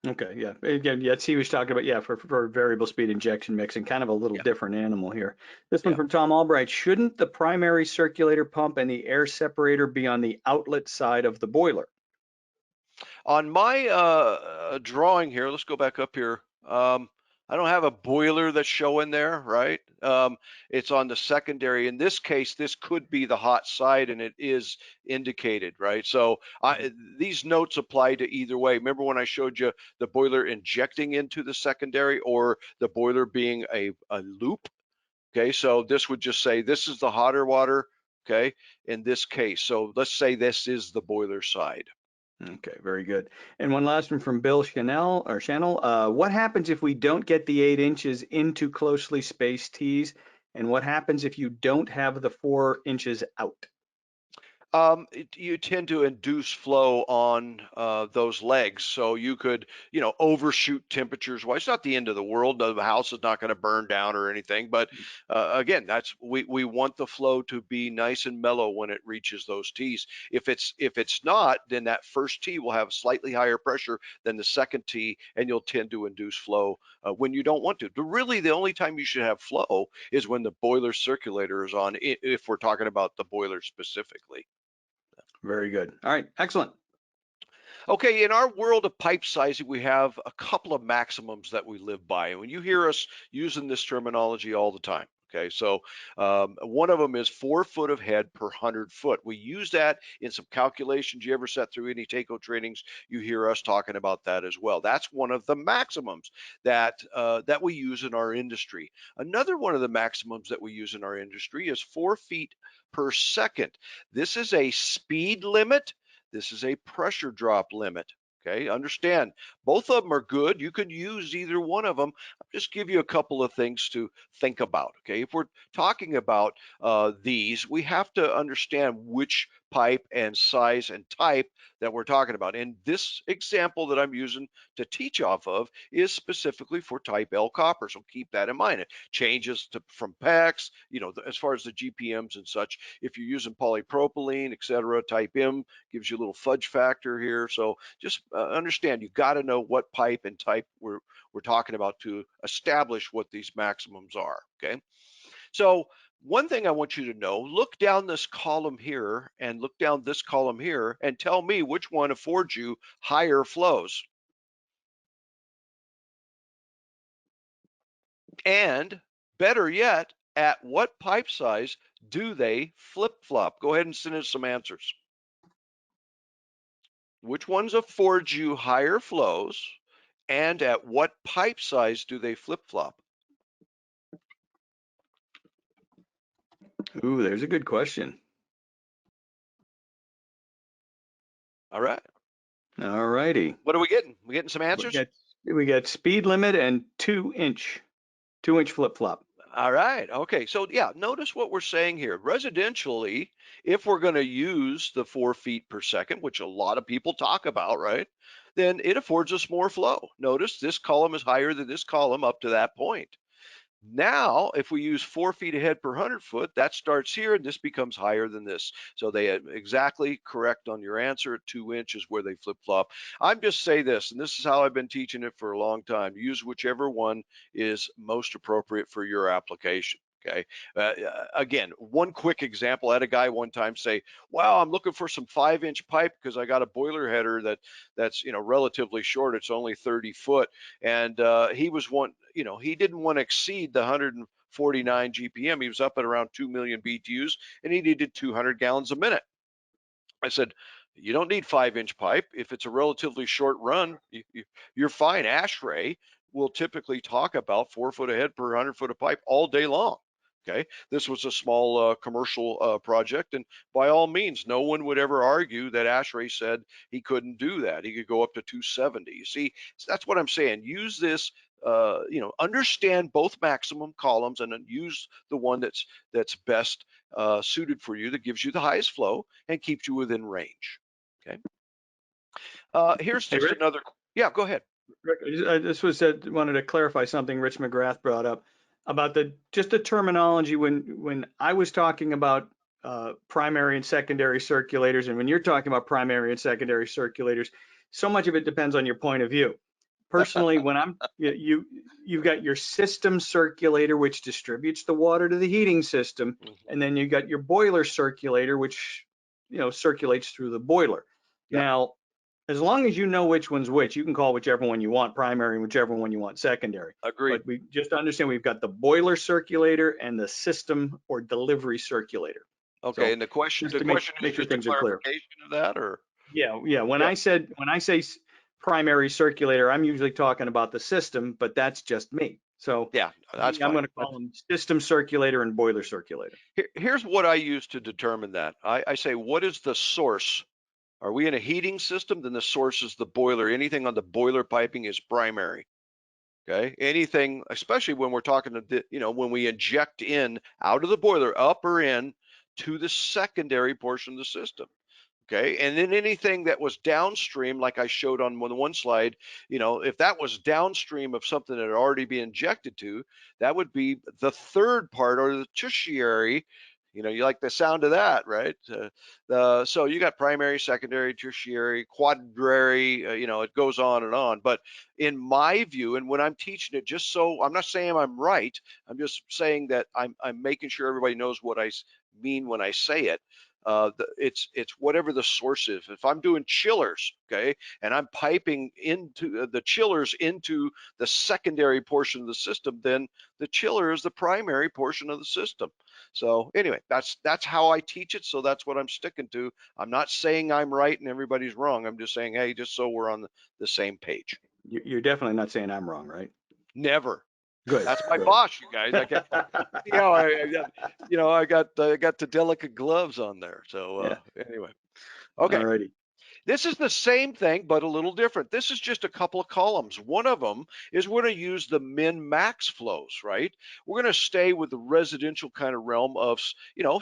Okay, yeah. Again, yeah, he was talking about, yeah, for variable speed injection mixing, kind of a little different animal here. This one from Tom Albright. Shouldn't the primary circulator pump and the air separator be on the outlet side of the boiler? On my drawing here, let's go back up here. I don't have a boiler that's showing there, right? It's on the secondary. In this case, this could be the hot side, and it is indicated, right? So these notes apply to either way. Remember when I showed you the boiler injecting into the secondary, or the boiler being a loop? Okay, so this would just say this is the hotter water, okay, in this case. So let's say this is the boiler side. Okay, very good. And one last one from Bill Chanel. What happens if we don't get the 8 inches into closely spaced tees? And what happens if you don't have the 4 inches out? You tend to induce flow on those legs, so you could, overshoot temperatures. Well, it's not the end of the world. The house is not going to burn down or anything, but again, we want the flow to be nice and mellow when it reaches those tees. If it's not, then that first tee will have slightly higher pressure than the second tee, and you'll tend to induce flow when you don't want to. Really, the only time you should have flow is when the boiler circulator is on, if we're talking about the boiler specifically. Very good. All right, excellent. Okay, in our world of pipe sizing, we have a couple of maximums that we live by. And when you hear us using this terminology all the time, okay, so one of them is 4 foot of head per 100 foot. We use that in some calculations. You ever sat through any TACO trainings, you hear us talking about that as well. That's one of the maximums that we use in our industry. Another one of the maximums that we use in our industry is 4 feet per second. This is a speed limit. This is a pressure drop limit. Okay, understand both of them are good. You can use either one of them. I'll just give you a couple of things to think about. Okay, if we're talking about these, we have to understand which pipe and size and type that we're talking about. And this example that I'm using to teach off of is specifically for type L copper. So keep that in mind. It changes from PEX, as far as the GPMs and such. If you're using polypropylene, etc., type M gives you a little fudge factor here. So just understand, you got to know what pipe and type we're talking about to establish what these maximums are. Okay, so one thing I want you to know, look down this column here and look down this column here and tell me which one affords you higher flows. And better yet, at what pipe size do they flip-flop? Go ahead and send us some answers. Which ones afford you higher flows, and at what pipe size do they flip-flop? Ooh, there's a good question. All right. All righty. What are we getting? We getting some answers? We got speed limit and 2-inch flip-flop. All right. Okay. So yeah, notice what we're saying here. Residentially, if we're going to use the 4 feet per second, which a lot of people talk about, right, then it affords us more flow. Notice this column is higher than this column up to that point. Now, if we use 4 feet ahead per 100 foot, that starts here and this becomes higher than this. So they are exactly correct on your answer. 2 inches where they flip flop. I'm just say this, and this is how I've been teaching it for a long time. Use whichever one is most appropriate for your application. Okay. Again, one quick example. I had a guy one time say, "Wow, I'm looking for some 5-inch pipe because I got a boiler header that's relatively short. It's only 30 foot." And he was he didn't want to exceed the 149 GPM. He was up at around 2 million BTUs, and he needed 200 gallons a minute. I said, you don't need 5-inch pipe. If it's a relatively short run, you're fine. ASHRAE will typically talk about 4 foot ahead per 100 foot of pipe all day long. Okay, this was a small commercial project, and by all means, no one would ever argue that ASHRAE said he couldn't do that. He could go up to 270. You see, so that's what I'm saying. Use this, understand both maximum columns, and then use the one that's best suited for you, that gives you the highest flow and keeps you within range. Okay. Here's just another. Yeah, go ahead. Rick, I wanted to clarify something Rich McGrath brought up about the terminology when I was talking about primary and secondary circulators, and when you're talking about primary and secondary circulators, so much of it depends on your point of view. Personally, when you've got your system circulator, which distributes the water to the heating system, and then you've got your boiler circulator, which circulates through the boiler. Yeah. Now, as long as you know which one's which, you can call whichever one you want primary and whichever one you want secondary. Agreed. But we just understand we've got the boiler circulator and the system or delivery circulator. Okay, so, and the question is just a clarification of that, or? Yeah. When I say primary circulator, I'm usually talking about the system, but that's just me. So yeah, that's I'm going to call them system circulator and boiler circulator. Here's what I use to determine that. I say, what is the source? Are we in a heating system? Then the source is the boiler. Anything on the boiler piping is primary. Okay. Anything, especially when we're talking to when we inject in out of the boiler, up or in to the secondary portion of the system. Okay. And then anything that was downstream, like I showed on one slide, if that was downstream of something that had already been injected to, that would be the third part, or the tertiary. You like the sound of that, right? So you got primary, secondary, tertiary, quaternary, it goes on and on. But in my view, and when I'm teaching it, just so I'm not saying I'm right, I'm just saying that I'm making sure everybody knows what I mean when I say it. It's whatever the source is. If I'm doing chillers, okay, and I'm piping into the chillers into the secondary portion of the system, then the chiller is the primary portion of the system. So anyway, that's how I teach it. So that's what I'm sticking to. I'm not saying I'm right and everybody's wrong. I'm just saying, hey, just so we're on the same page. You're definitely not saying I'm wrong, right? Never. Good. That's my boss, you guys. I got, I got the delicate gloves on there. So anyway, okay. Alrighty. This is the same thing, but a little different. This is just a couple of columns. One of them is we're going to use the min-max flows, right? We're going to stay with the residential kind of realm of,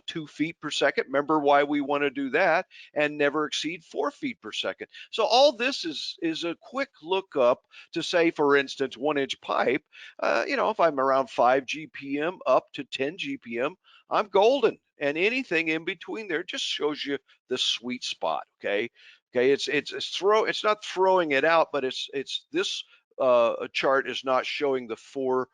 2 feet per second. Remember why we want to do that, and never exceed 4 feet per second. So all this is a quick lookup to say, for instance, 1-inch pipe, if I'm around 5 GPM up to 10 GPM, I'm golden. And anything in between there just shows you the sweet spot, okay? Okay, it's not throwing it out, but it's this chart is not showing the 4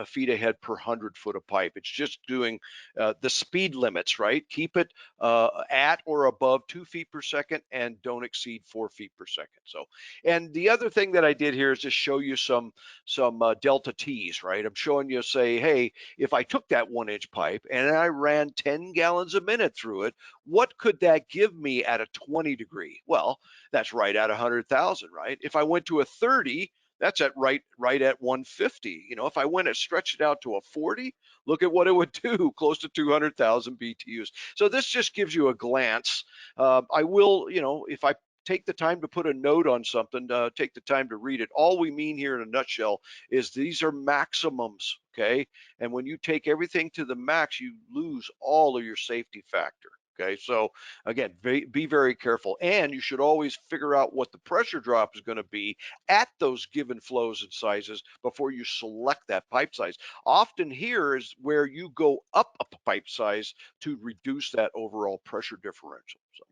feet ahead per 100 foot of pipe. It's just doing the speed limits, right? Keep it at or above 2 feet per second, and don't exceed 4 feet per second. So, and the other thing that I did here is just show you some delta T's, right? I'm showing you, say, hey, if I took that 1-inch pipe and I ran 10 gallons a minute through it, what could that give me at a 20 degree? Well, that's right at 100,000, right? If I went to a 30, that's at right at 150. If I went and stretched it out to a 40, look at what it would do, close to 200,000 BTUs. So this just gives you a glance. I will, if I take the time to put a note on something, take the time to read it. All we mean here in a nutshell is these are maximums, okay? And when you take everything to the max, you lose all of your safety factor. Okay, so again, be very careful, and you should always figure out what the pressure drop is going to be at those given flows and sizes before you select that pipe size. Often here is where you go up a pipe size to reduce that overall pressure differential. So,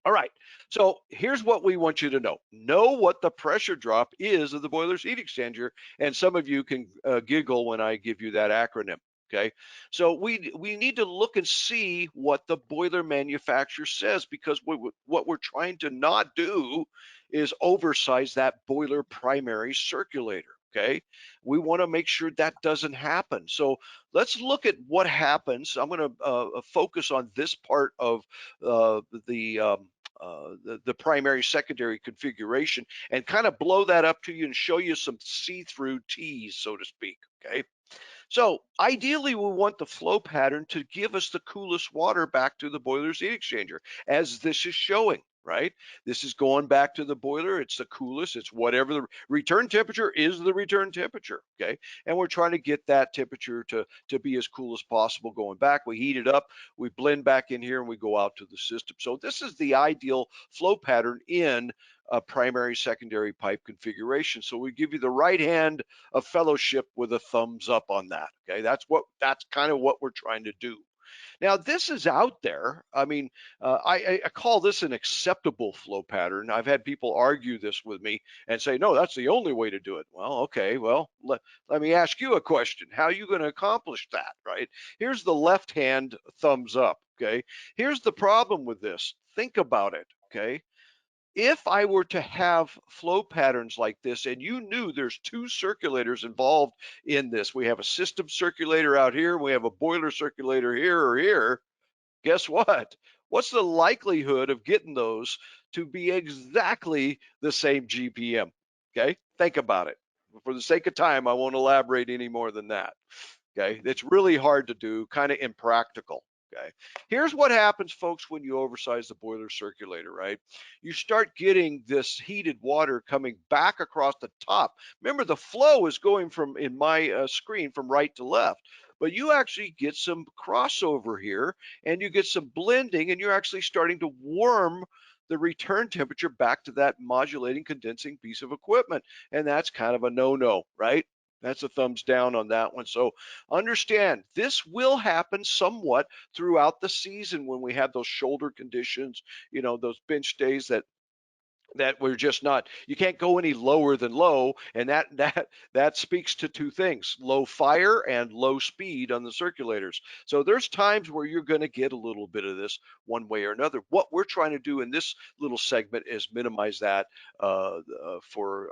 all right, so here's what we want you to know. Know what the pressure drop is of the boiler's heat exchanger, and some of you can giggle when I give you that acronym. Okay, so we need to look and see what the boiler manufacturer says, because what we're trying to not do is oversize that boiler primary circulator. Okay, we want to make sure that doesn't happen. So let's look at what happens. I'm going to focus on this part of the primary secondary configuration and kind of blow that up to you and show you some see-through T's, so to speak. Okay. So ideally, we want the flow pattern to give us the coolest water back to the boiler's heat exchanger, as this is showing, right? This is going back to the boiler. It's the coolest. It's whatever the return temperature is, the return temperature, okay? And we're trying to get that temperature to be as cool as possible going back. We heat it up, we blend back in here, and we go out to the system. So this is the ideal flow pattern in a primary secondary pipe configuration. So we give you the right hand of fellowship with a thumbs up on that. Okay, that's kind of what we're trying to do. Now, this is out there. I mean, I call this an acceptable flow pattern. I've had people argue this with me and say, no, that's the only way to do it. Well, okay, well, let me ask you a question. How are you going to accomplish that, right? Here's the left hand thumbs up, okay? Here's the problem with this. Think about it, okay? If I were to have flow patterns like this, and you knew there's two circulators involved in this, we have a system circulator out here, we have a boiler circulator here or here, guess what? What's the likelihood of getting those to be exactly the same GPM? Okay, think about it. For the sake of time, I won't elaborate any more than that. Okay, it's really hard to do, kind of impractical. Okay, here's what happens, folks, when you oversize the boiler circulator, right? You start getting this heated water coming back across the top. Remember, the flow is going from, in my screen, from right to left, but you actually get some crossover here, and you get some blending, and you're actually starting to warm the return temperature back to that modulating condensing piece of equipment. And that's kind of a no-no, right? That's a thumbs down on that one. So understand, this will happen somewhat throughout the season when we have those shoulder conditions, you know, those bench days that we're just not, you can't go any lower than low, and that speaks to two things: low fire and low speed on the circulators. So there's times where you're going to get a little bit of this one way or another. What we're trying to do in this little segment is minimize that for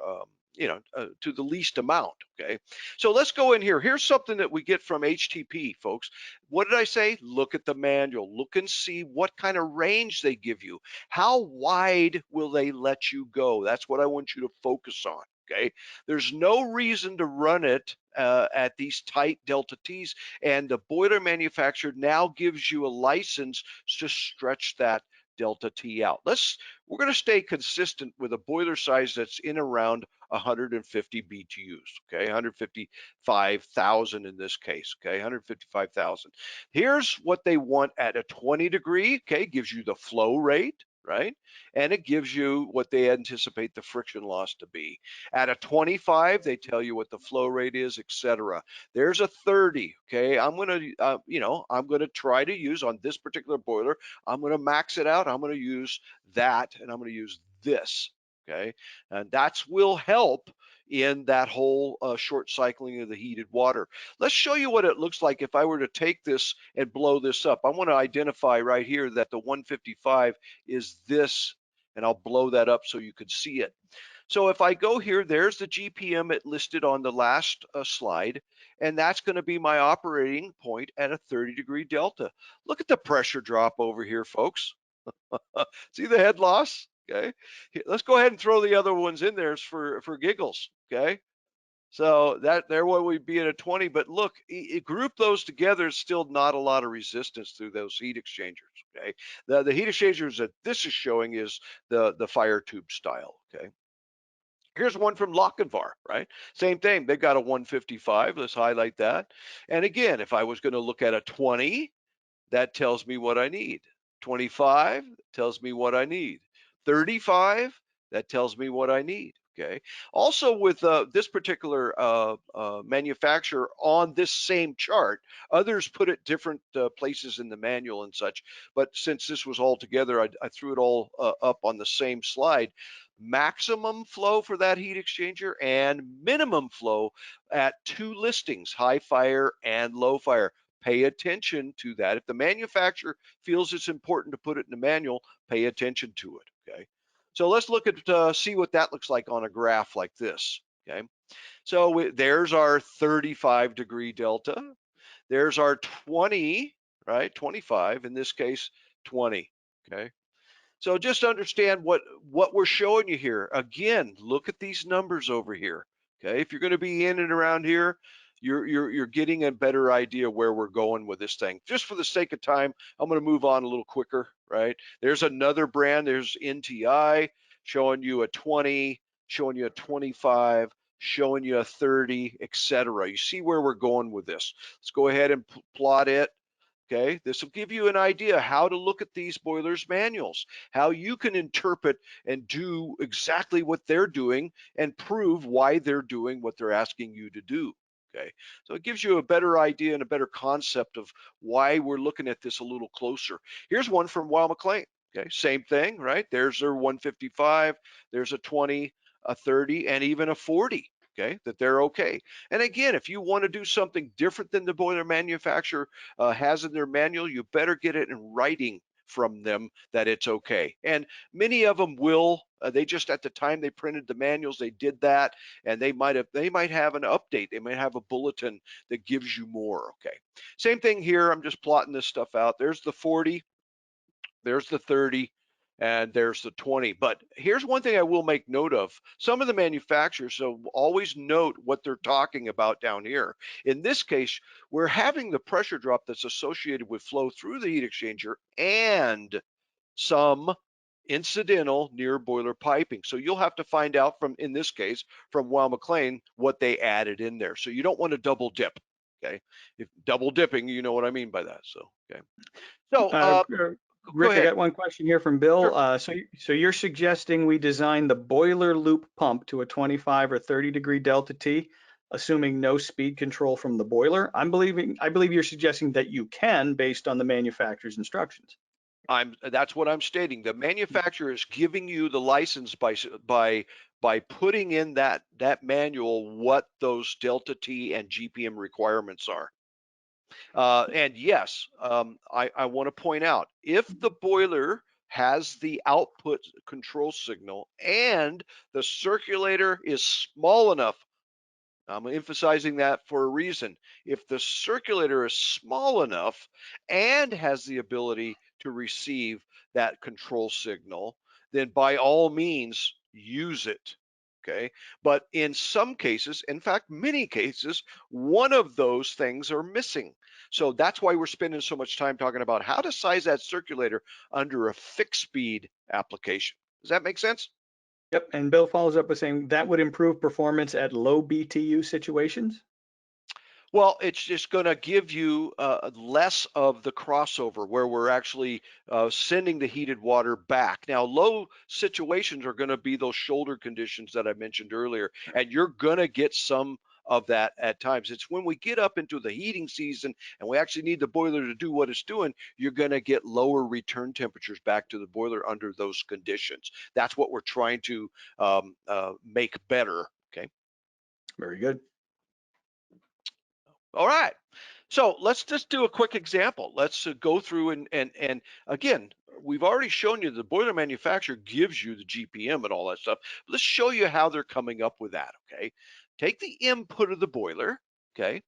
to the least amount. Okay, so let's go in here. Here's something that we get from HTP, folks. What did I say? Look at the manual. Look and see what kind of range they give you. How wide will they let you go? That's what I want you to focus on. Okay, there's no reason to run it at these tight delta T's, and the boiler manufacturer now gives you a license to stretch that delta T out. We're going to stay consistent with a boiler size that's in around 150 BTUs, okay, 155,000 in this case, okay, 155,000. Here's what they want at a 20 degree, okay, gives you the flow rate, right? And it gives you what they anticipate the friction loss to be. At a 25, they tell you what the flow rate is, etc. There's a 30, okay? I'm going to, I'm going to try to use on this particular boiler, I'm going to max it out. I'm going to use that, and I'm going to use this, okay? And that will help in that whole short cycling of the heated water. Let's show you what it looks like if I were to take this and blow this up. I want to identify right here that the 155 is this, and I'll blow that up so you can see it. So if I go here, there's the GPM it listed on the last slide, and that's going to be my operating point at a 30-degree delta. Look at the pressure drop over here, folks. See the head loss? Okay, let's go ahead and throw the other ones in there for giggles. Okay, so there would be at a 20, but look, group those together, is still not a lot of resistance through those heat exchangers. Okay, the heat exchangers that this is showing is the fire tube style. Okay, here's one from Lochinvar, right? Same thing, they've got a 155. Let's highlight that. And again, if I was going to look at a 20, that tells me what I need. 25 tells me what I need. 35, that tells me what I need. Okay. Also, with this particular manufacturer on this same chart, others put it different places in the manual and such. But since this was all together, I threw it all up on the same slide. Maximum flow for that heat exchanger and minimum flow at 2 listings, high fire and low fire. Pay attention to that. If the manufacturer feels it's important to put it in the manual, pay attention to it. Okay. So let's look at see what that looks like on a graph like this. Okay. So there's our 35-degree delta. There's our 20, right? 25, in this case, 20. Okay. So just understand what we're showing you here. Again, look at these numbers over here. Okay. If you're going to be in and around here, you're getting a better idea where we're going with this thing. Just for the sake of time, I'm going to move on a little quicker, right? There's another brand. There's NTI showing you a 20, showing you a 25, showing you a 30, etc. You see where we're going with this. Let's go ahead and plot it. Okay, this will give you an idea how to look at these boilers manuals, how you can interpret and do exactly what they're doing and prove why they're doing what they're asking you to do. Okay, so it gives you a better idea and a better concept of why we're looking at this a little closer. Here's one from Weil-McLain. Okay, same thing, right? There's their 155, there's a 20, a 30, and even a 40. Okay, that they're okay. And again, if you want to do something different than the boiler manufacturer has in their manual, you better get it in writing from them that it's okay. And many of them will. They just at the time they printed the manuals, they did that, and they might have an update. They might have a bulletin that gives you more. Okay. Same thing here. I'm just plotting this stuff out. There's the 40. There's the 30. And there's the 20. But here's one thing I will make note of. Some of the manufacturers, so always note what they're talking about down here. In this case, we're having the pressure drop that's associated with flow through the heat exchanger and some incidental near boiler piping. So you'll have to find out from, in this case, from Weil-McLain, what they added in there. So you don't want to double dip. Okay. If double dipping, you know what I mean by that. So, okay. So, Rick, I got one question here from Bill. Sure. So you're suggesting we design the boiler loop pump to a 25 or 30-degree delta T, assuming no speed control from the boiler? I believe you're suggesting that you can based on the manufacturer's instructions. That's what I'm stating. The manufacturer is giving you the license by putting in that manual what those delta T and GPM requirements are. And yes, I want to point out, if the boiler has the output control signal and the circulator is small enough, I'm emphasizing that for a reason. If the circulator is small enough and has the ability to receive that control signal, then by all means use it. Okay. But in some cases, in fact, many cases, one of those things are missing. So that's why we're spending so much time talking about how to size that circulator under a fixed speed application. Does that make sense? Yep, and Bill follows up with saying that would improve performance at low BTU situations. Well, it's just going to give you less of the crossover where we're actually sending the heated water back. Now, low situations are going to be those shoulder conditions that I mentioned earlier, and you're going to get some of that at times. It's when we get up into the heating season and we actually need the boiler to do what it's doing, you're going to get lower return temperatures back to the boiler under those conditions. That's what we're trying to make better. Okay. Very good. All right. So let's just do a quick example. Let's go through and again, we've already shown you the boiler manufacturer gives you the GPM and all that stuff. Let's show you how they're coming up with that. Okay. Take the input of the boiler. Okay.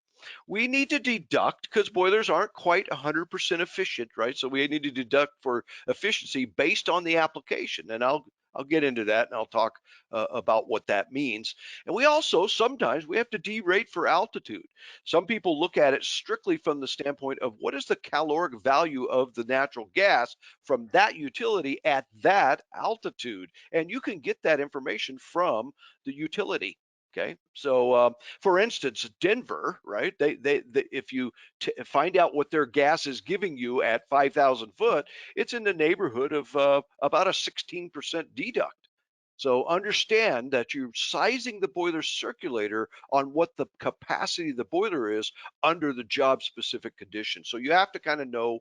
We need to deduct because boilers aren't quite 100% efficient, right? So we need to deduct for efficiency based on the application. And I'll get into that and I'll talk about what that means. And we also sometimes we have to derate for altitude. Some people look at it strictly from the standpoint of what is the caloric value of the natural gas from that utility at that altitude. And you can get that information from the utility. Okay, so for instance, Denver, right? They if you find out what their gas is giving you at 5,000 foot, it's in the neighborhood of about a 16% deduct. So understand that you're sizing the boiler circulator on what the capacity of the boiler is under the job specific conditions. So you have to kind of know,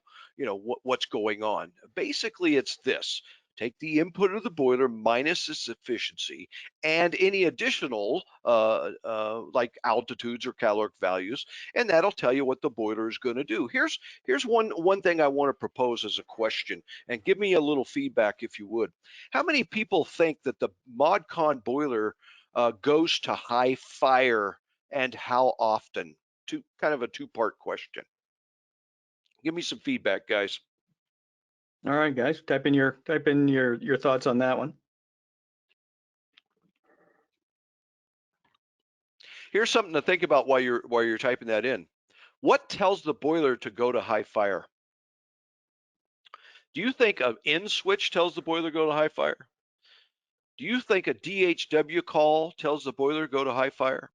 what's going on. Basically, it's this. Take the input of the boiler minus its efficiency and any additional like altitudes or caloric values, and that'll tell you what the boiler is going to do. Here's one thing I want to propose as a question, and give me a little feedback if you would. How many people think that the ModCon boiler goes to high fire, and how often? Kind of a two-part question. Give me some feedback, guys. All right, guys, type in your thoughts on that one. Here's something to think about while you're typing that in. What tells the boiler to go to high fire? Do you think an in switch tells the boiler to go to high fire? Do you think a DHW call tells the boiler to go to high fire?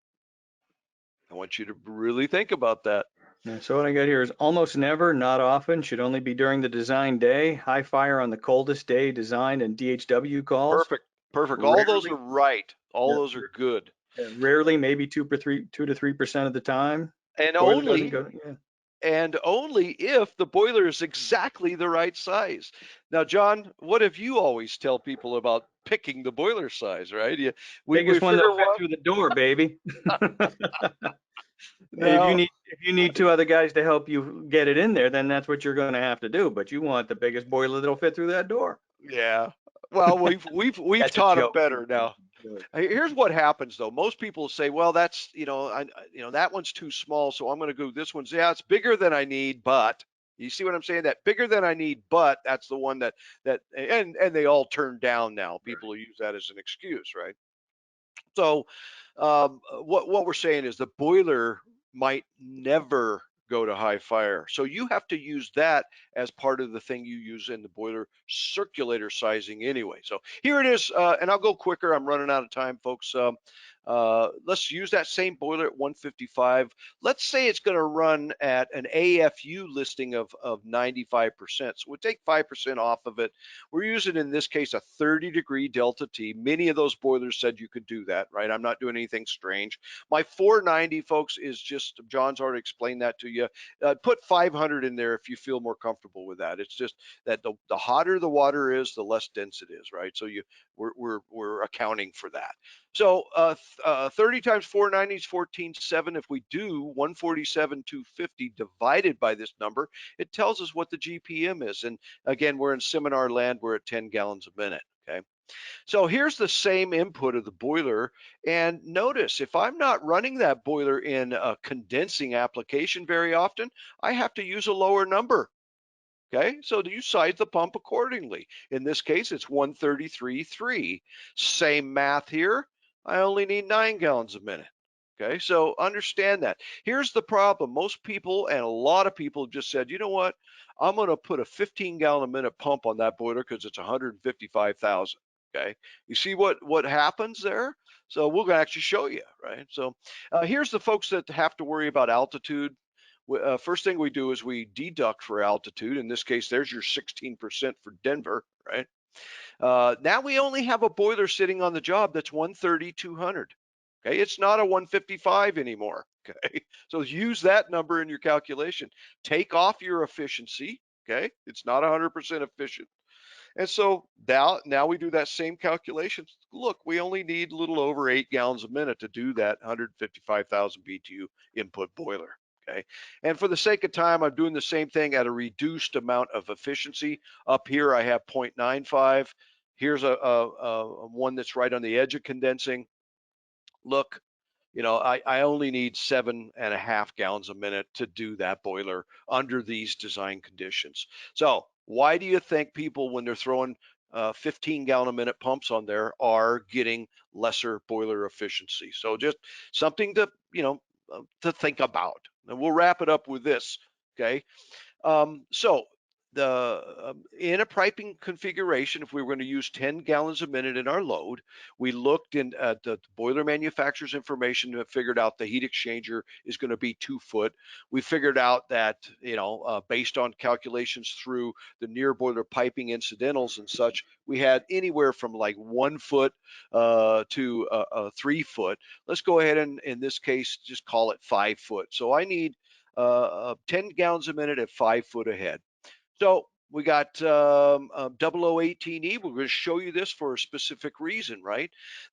I want you to really think about that. Yeah, so what I got here is almost never, not often, should only be during the design day, high fire on the coldest day designed, and DHW calls. Perfect. All those are right. All those are good. Rarely, maybe 2 to 3% of the time. And only if the boiler is exactly the right size. Now, John, what have you always tell people about picking the boiler size, right? Biggest one that'll fit through the door, baby. Now, if you need two other guys to help you get it in there, then that's what you're going to have to do. But you want the biggest boiler that'll fit through that door. Yeah. Well, we've taught them better now. Here's what happens though. Most people say, well, that's, that one's too small, so I'm going to go this one's, yeah, it's bigger than I need, but you see what I'm saying? That bigger than I need, but that's the one that and they all turn down now. People use that as an excuse, right? So what we're saying is the boiler might never go to high fire. So you have to use that as part of the thing you use in the boiler circulator sizing anyway. So here it is, and I'll go quicker. I'm running out of time, folks. Let's use that same boiler at 155. Let's say it's going to run at an AFU listing of 95%. So we'll take 5% off of it. We're using, in this case, a 30-degree delta T. Many of those boilers said you could do that, right? I'm not doing anything strange. My 490, folks, is just, John's already explained that to you. Put 500 in there if you feel more comfortable with that. It's just that the hotter the water is, the less dense it is, right? So we're accounting for that. So 30 times 490 is 14.7. If we do 147,250 divided by this number, it tells us what the GPM is. And again, we're in seminar land. We're at 10 gallons a minute. Okay. So here's the same input of the boiler. And notice, if I'm not running that boiler in a condensing application very often, I have to use a lower number. Okay, so do you size the pump accordingly? In this case, it's 133.3. Same math here. I only need 9 gallons a minute. Okay, so understand that. Here's the problem. Most people, and a lot of people, just said, you know what? I'm going to put a 15-gallon a minute pump on that boiler because it's 155,000. Okay, you see what happens there? So we're going to actually show you, right? So here's the folks that have to worry about altitude. First thing we do is we deduct for altitude. In this case, there's your 16% for Denver, right? Now we only have a boiler sitting on the job that's 130-200. Okay, it's not a 155 anymore. Okay, so use that number in your calculation. Take off your efficiency. Okay, it's not 100% efficient. And so now we do that same calculation. Look, we only need a little over 8 gallons a minute to do that 155,000 BTU input boiler. Okay, and for the sake of time, I'm doing the same thing at a reduced amount of efficiency. Up here, I have 0.95. Here's a one that's right on the edge of condensing. Look, I only need 7.5 gallons a minute to do that boiler under these design conditions. So why do you think people, when they're throwing 15-gallon a minute pumps on there, are getting lesser boiler efficiency? So just something to, to think about. And we'll wrap it up with this, okay? So in a piping configuration, if we were going to use 10 gallons a minute in our load, we looked in at the boiler manufacturer's information and figured out the heat exchanger is going to be 2 foot. We figured out that, based on calculations through the near boiler piping incidentals and such, we had anywhere from like 1 foot to 3 foot. Let's go ahead and in this case just call it 5 foot. So I need 10 gallons a minute at 5 foot ahead. So we got 0018E. We're going to show you this for a specific reason, right?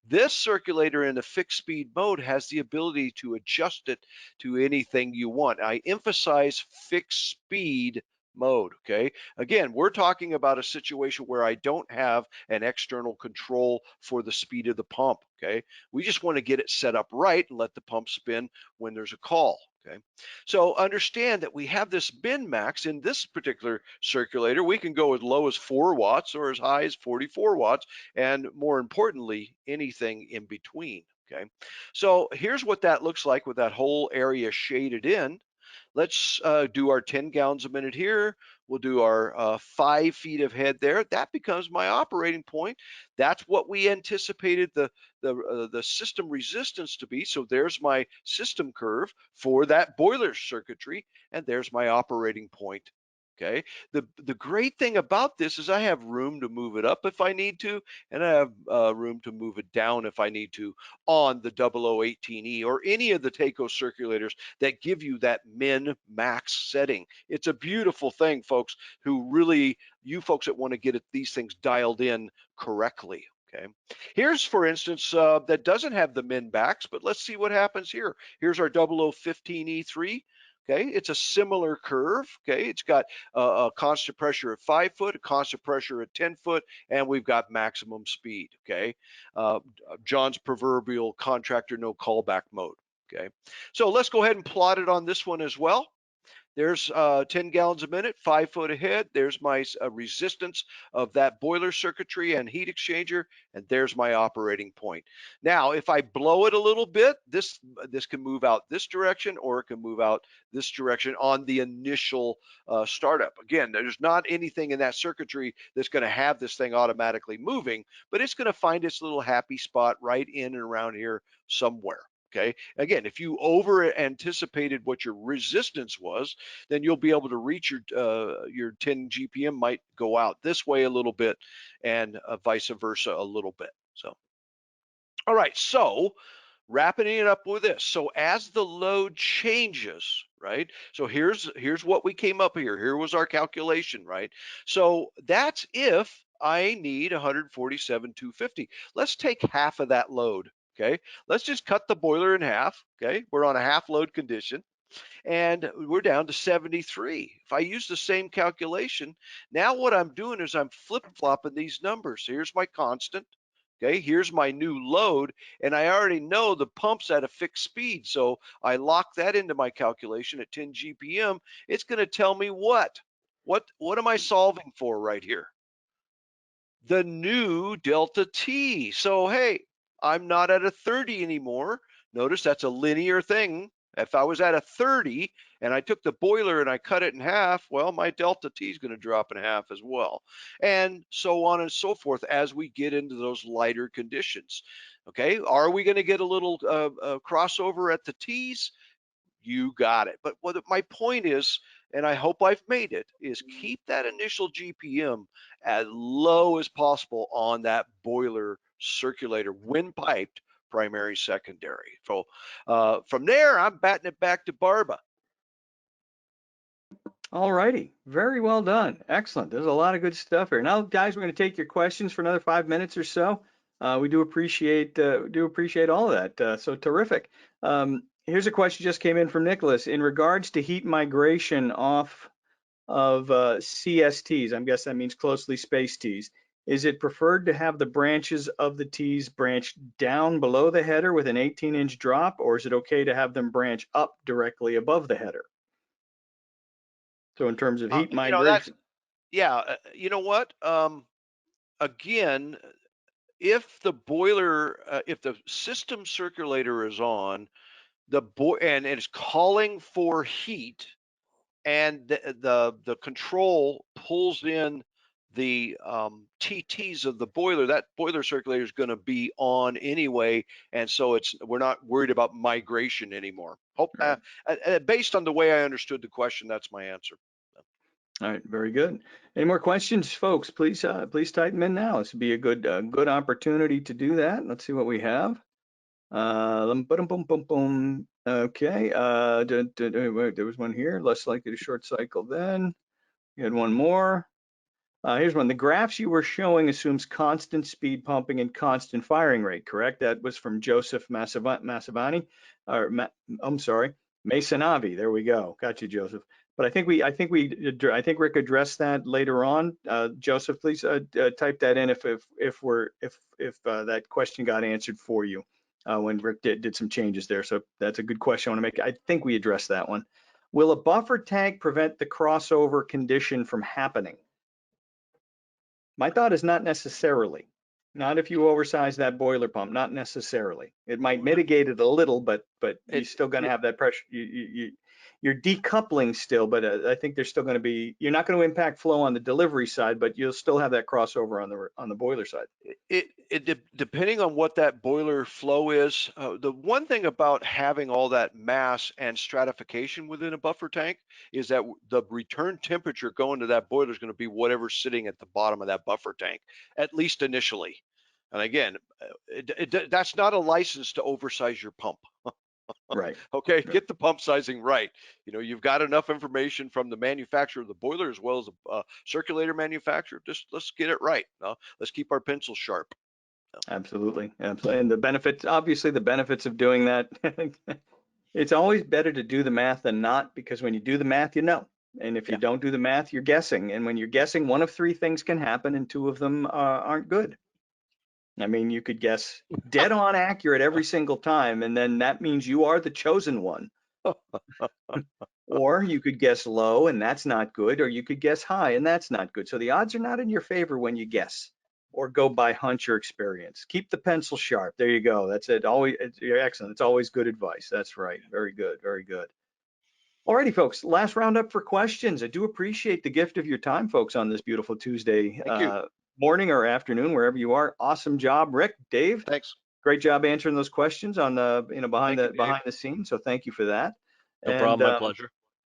This circulator in the fixed speed mode has the ability to adjust it to anything you want. I emphasize fixed speed mode, okay? Again, we're talking about a situation where I don't have an external control for the speed of the pump, okay? We just want to get it set up right and let the pump spin when there's a call. Okay, so understand that we have this min max in this particular circulator. We can go as low as 4 watts or as high as 44 watts, and more importantly, anything in between. Okay, so here's what that looks like with that whole area shaded in. Let's do our 10 gallons a minute here. We'll do our 5 feet of head there. That becomes my operating point. That's what we anticipated the system resistance to be. So there's my system curve for that boiler circuitry, and there's my operating point. Okay. The great thing about this is I have room to move it up if I need to, and I have room to move it down if I need to on the 0018E or any of the TACO circulators that give you that min max setting. It's a beautiful thing, folks, you folks that want to get these things dialed in correctly. Okay, here's, for instance, that doesn't have the min max, but let's see what happens here. Here's our 0015E3. Okay, it's a similar curve. Okay, it's got a constant pressure at 5 foot, a constant pressure at 10 foot, and we've got maximum speed. Okay, John's proverbial contractor no callback mode. Okay, so let's go ahead and plot it on this one as well. There's 10 gallons a minute, 5 foot ahead. There's my resistance of that boiler circuitry and heat exchanger, and there's my operating point. Now, if I blow it a little bit, this can move out this direction, or it can move out this direction on the initial startup. Again, there's not anything in that circuitry that's going to have this thing automatically moving, but it's going to find its little happy spot right in and around here somewhere. Okay, again, if you over anticipated what your resistance was, then you'll be able to reach your 10 GPM might go out this way a little bit, and vice versa a little bit. So, all right, so wrapping it up with this. So as the load changes, right? So here's what we came up here. Here was our calculation, right? So that's if I need 147,250. Let's take half of that load. Okay, let's just cut the boiler in half. Okay, we're on a half load condition, and we're down to 73. If I use the same calculation, now what I'm doing is I'm flip-flopping these numbers. Here's my constant. Okay, here's my new load, and I already know the pump's at a fixed speed, so I lock that into my calculation at 10 GPM. It's going to tell me what am I solving for right here? The new delta T. So hey, I'm not at a 30 anymore. Notice that's a linear thing. If I was at a 30 and I took the boiler and I cut it in half, well, my delta T is going to drop in half as well. And so on and so forth as we get into those lighter conditions. Okay, are we going to get a little crossover at the T's? You got it. But what my point is, and I hope I've made it, is keep that initial GPM as low as possible on that boiler circulator when piped primary secondary. So from there, I'm batting it back to Barba. All righty, very well done. Excellent. There's a lot of good stuff here. Now, guys, we're going to take your questions for another 5 minutes or so. We do appreciate all of that. So terrific. Here's a question just came in from Nicholas in regards to heat migration off of CSTs. I guess that means closely spaced Ts. Is it preferred to have the branches of the Ts branch down below the header with an 18-inch drop, or is it okay to have them branch up directly above the header? So in terms of heat migration. You know what? Again, if the boiler, if the system circulator is on, and it's calling for heat, and the control pulls in the TTs of the boiler. That boiler circulator is going to be on anyway, and so we're not worried about migration anymore. Right. Based on the way I understood the question, that's my answer. All right, very good. Any more questions, folks? Please type them in now. This would be a good opportunity to do that. Let's see what we have. Okay. There was one here. Less likely to short cycle then. You had one more. Here's one. The graphs you were showing assumes constant speed pumping and constant firing rate, correct? That was from Joseph Masavani, or I'm sorry, Masonavi. There we go. Got you, Joseph. But I think Rick addressed that later on. Joseph, please type that in if that question got answered for you when Rick did some changes there. So that's a good question I want to make. I think we addressed that one. Will a buffer tank prevent the crossover condition from happening? My thought is not necessarily. Not if you oversize that boiler pump, not necessarily. It might mitigate it a little, but you're still going to have that pressure. You're decoupling still, but I think there's still going to be, you're not going to impact flow on the delivery side, but you'll still have that crossover on the boiler side. Depending on what that boiler flow is, the one thing about having all that mass and stratification within a buffer tank is that the return temperature going to that boiler is going to be whatever's sitting at the bottom of that buffer tank, at least initially. And again, that's not a license to oversize your pump. Right. Okay, right. Get the pump sizing right. You've got enough information from the manufacturer of the boiler as well as the circulator manufacturer. Just let's get it right. Let's keep our pencils sharp. Absolutely. And the benefits, obviously the benefits of doing that, it's always better to do the math than not, because when you do the math, you know. And if you don't do the math, you're guessing. And when you're guessing, one of three things can happen and two of them aren't good. I mean, you could guess dead on accurate every single time, and then that means you are the chosen one. Or you could guess low, and that's not good, or you could guess high, and that's not good. So the odds are not in your favor when you guess or go by hunch or experience. Keep the pencil sharp. There you go. That's it. You're excellent. It's always good advice. That's right. Very good. Very good. Alrighty, folks, last roundup for questions. I do appreciate the gift of your time, folks, on this beautiful Tuesday morning or afternoon, wherever you are. Awesome job, Rick, Dave. Thanks. Great job answering those questions on the behind the scenes. So thank you for that. No problem, my pleasure.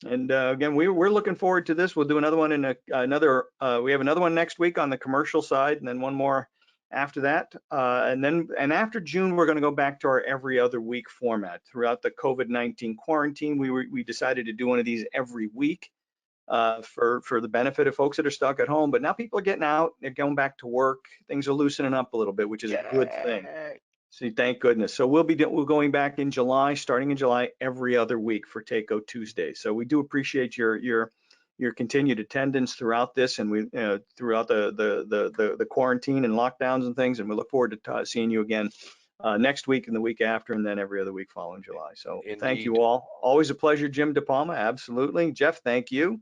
And again, we're looking forward to this. We'll do another one in we have another one next week on the commercial side, and then one more after that. And after June, we're going to go back to our every other week format. Throughout the COVID-19 quarantine, we decided to do one of these every week for the benefit of folks that are stuck at home. But now people are getting out, they're going back to work. Things are loosening up a little bit, which is a good thing. So thank goodness. So we're going back in July, starting in July, every other week for Takeo Tuesday. So we do appreciate your continued attendance throughout this, and we throughout the quarantine and lockdowns and things. And we look forward to seeing you again next week and the week after, and then every other week following July. So Thank you all. Always a pleasure, Jim DePalma. Absolutely, Jeff. Thank you,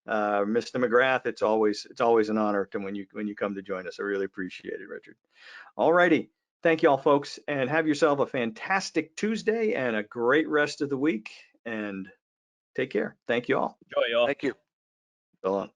Mr. McGrath. It's always an honor when you come to join us. I really appreciate it, Richard. All righty. Thank you all, folks, and have yourself a fantastic Tuesday and a great rest of the week, and take care. Thank you all. Enjoy, y'all. Thank you. So long.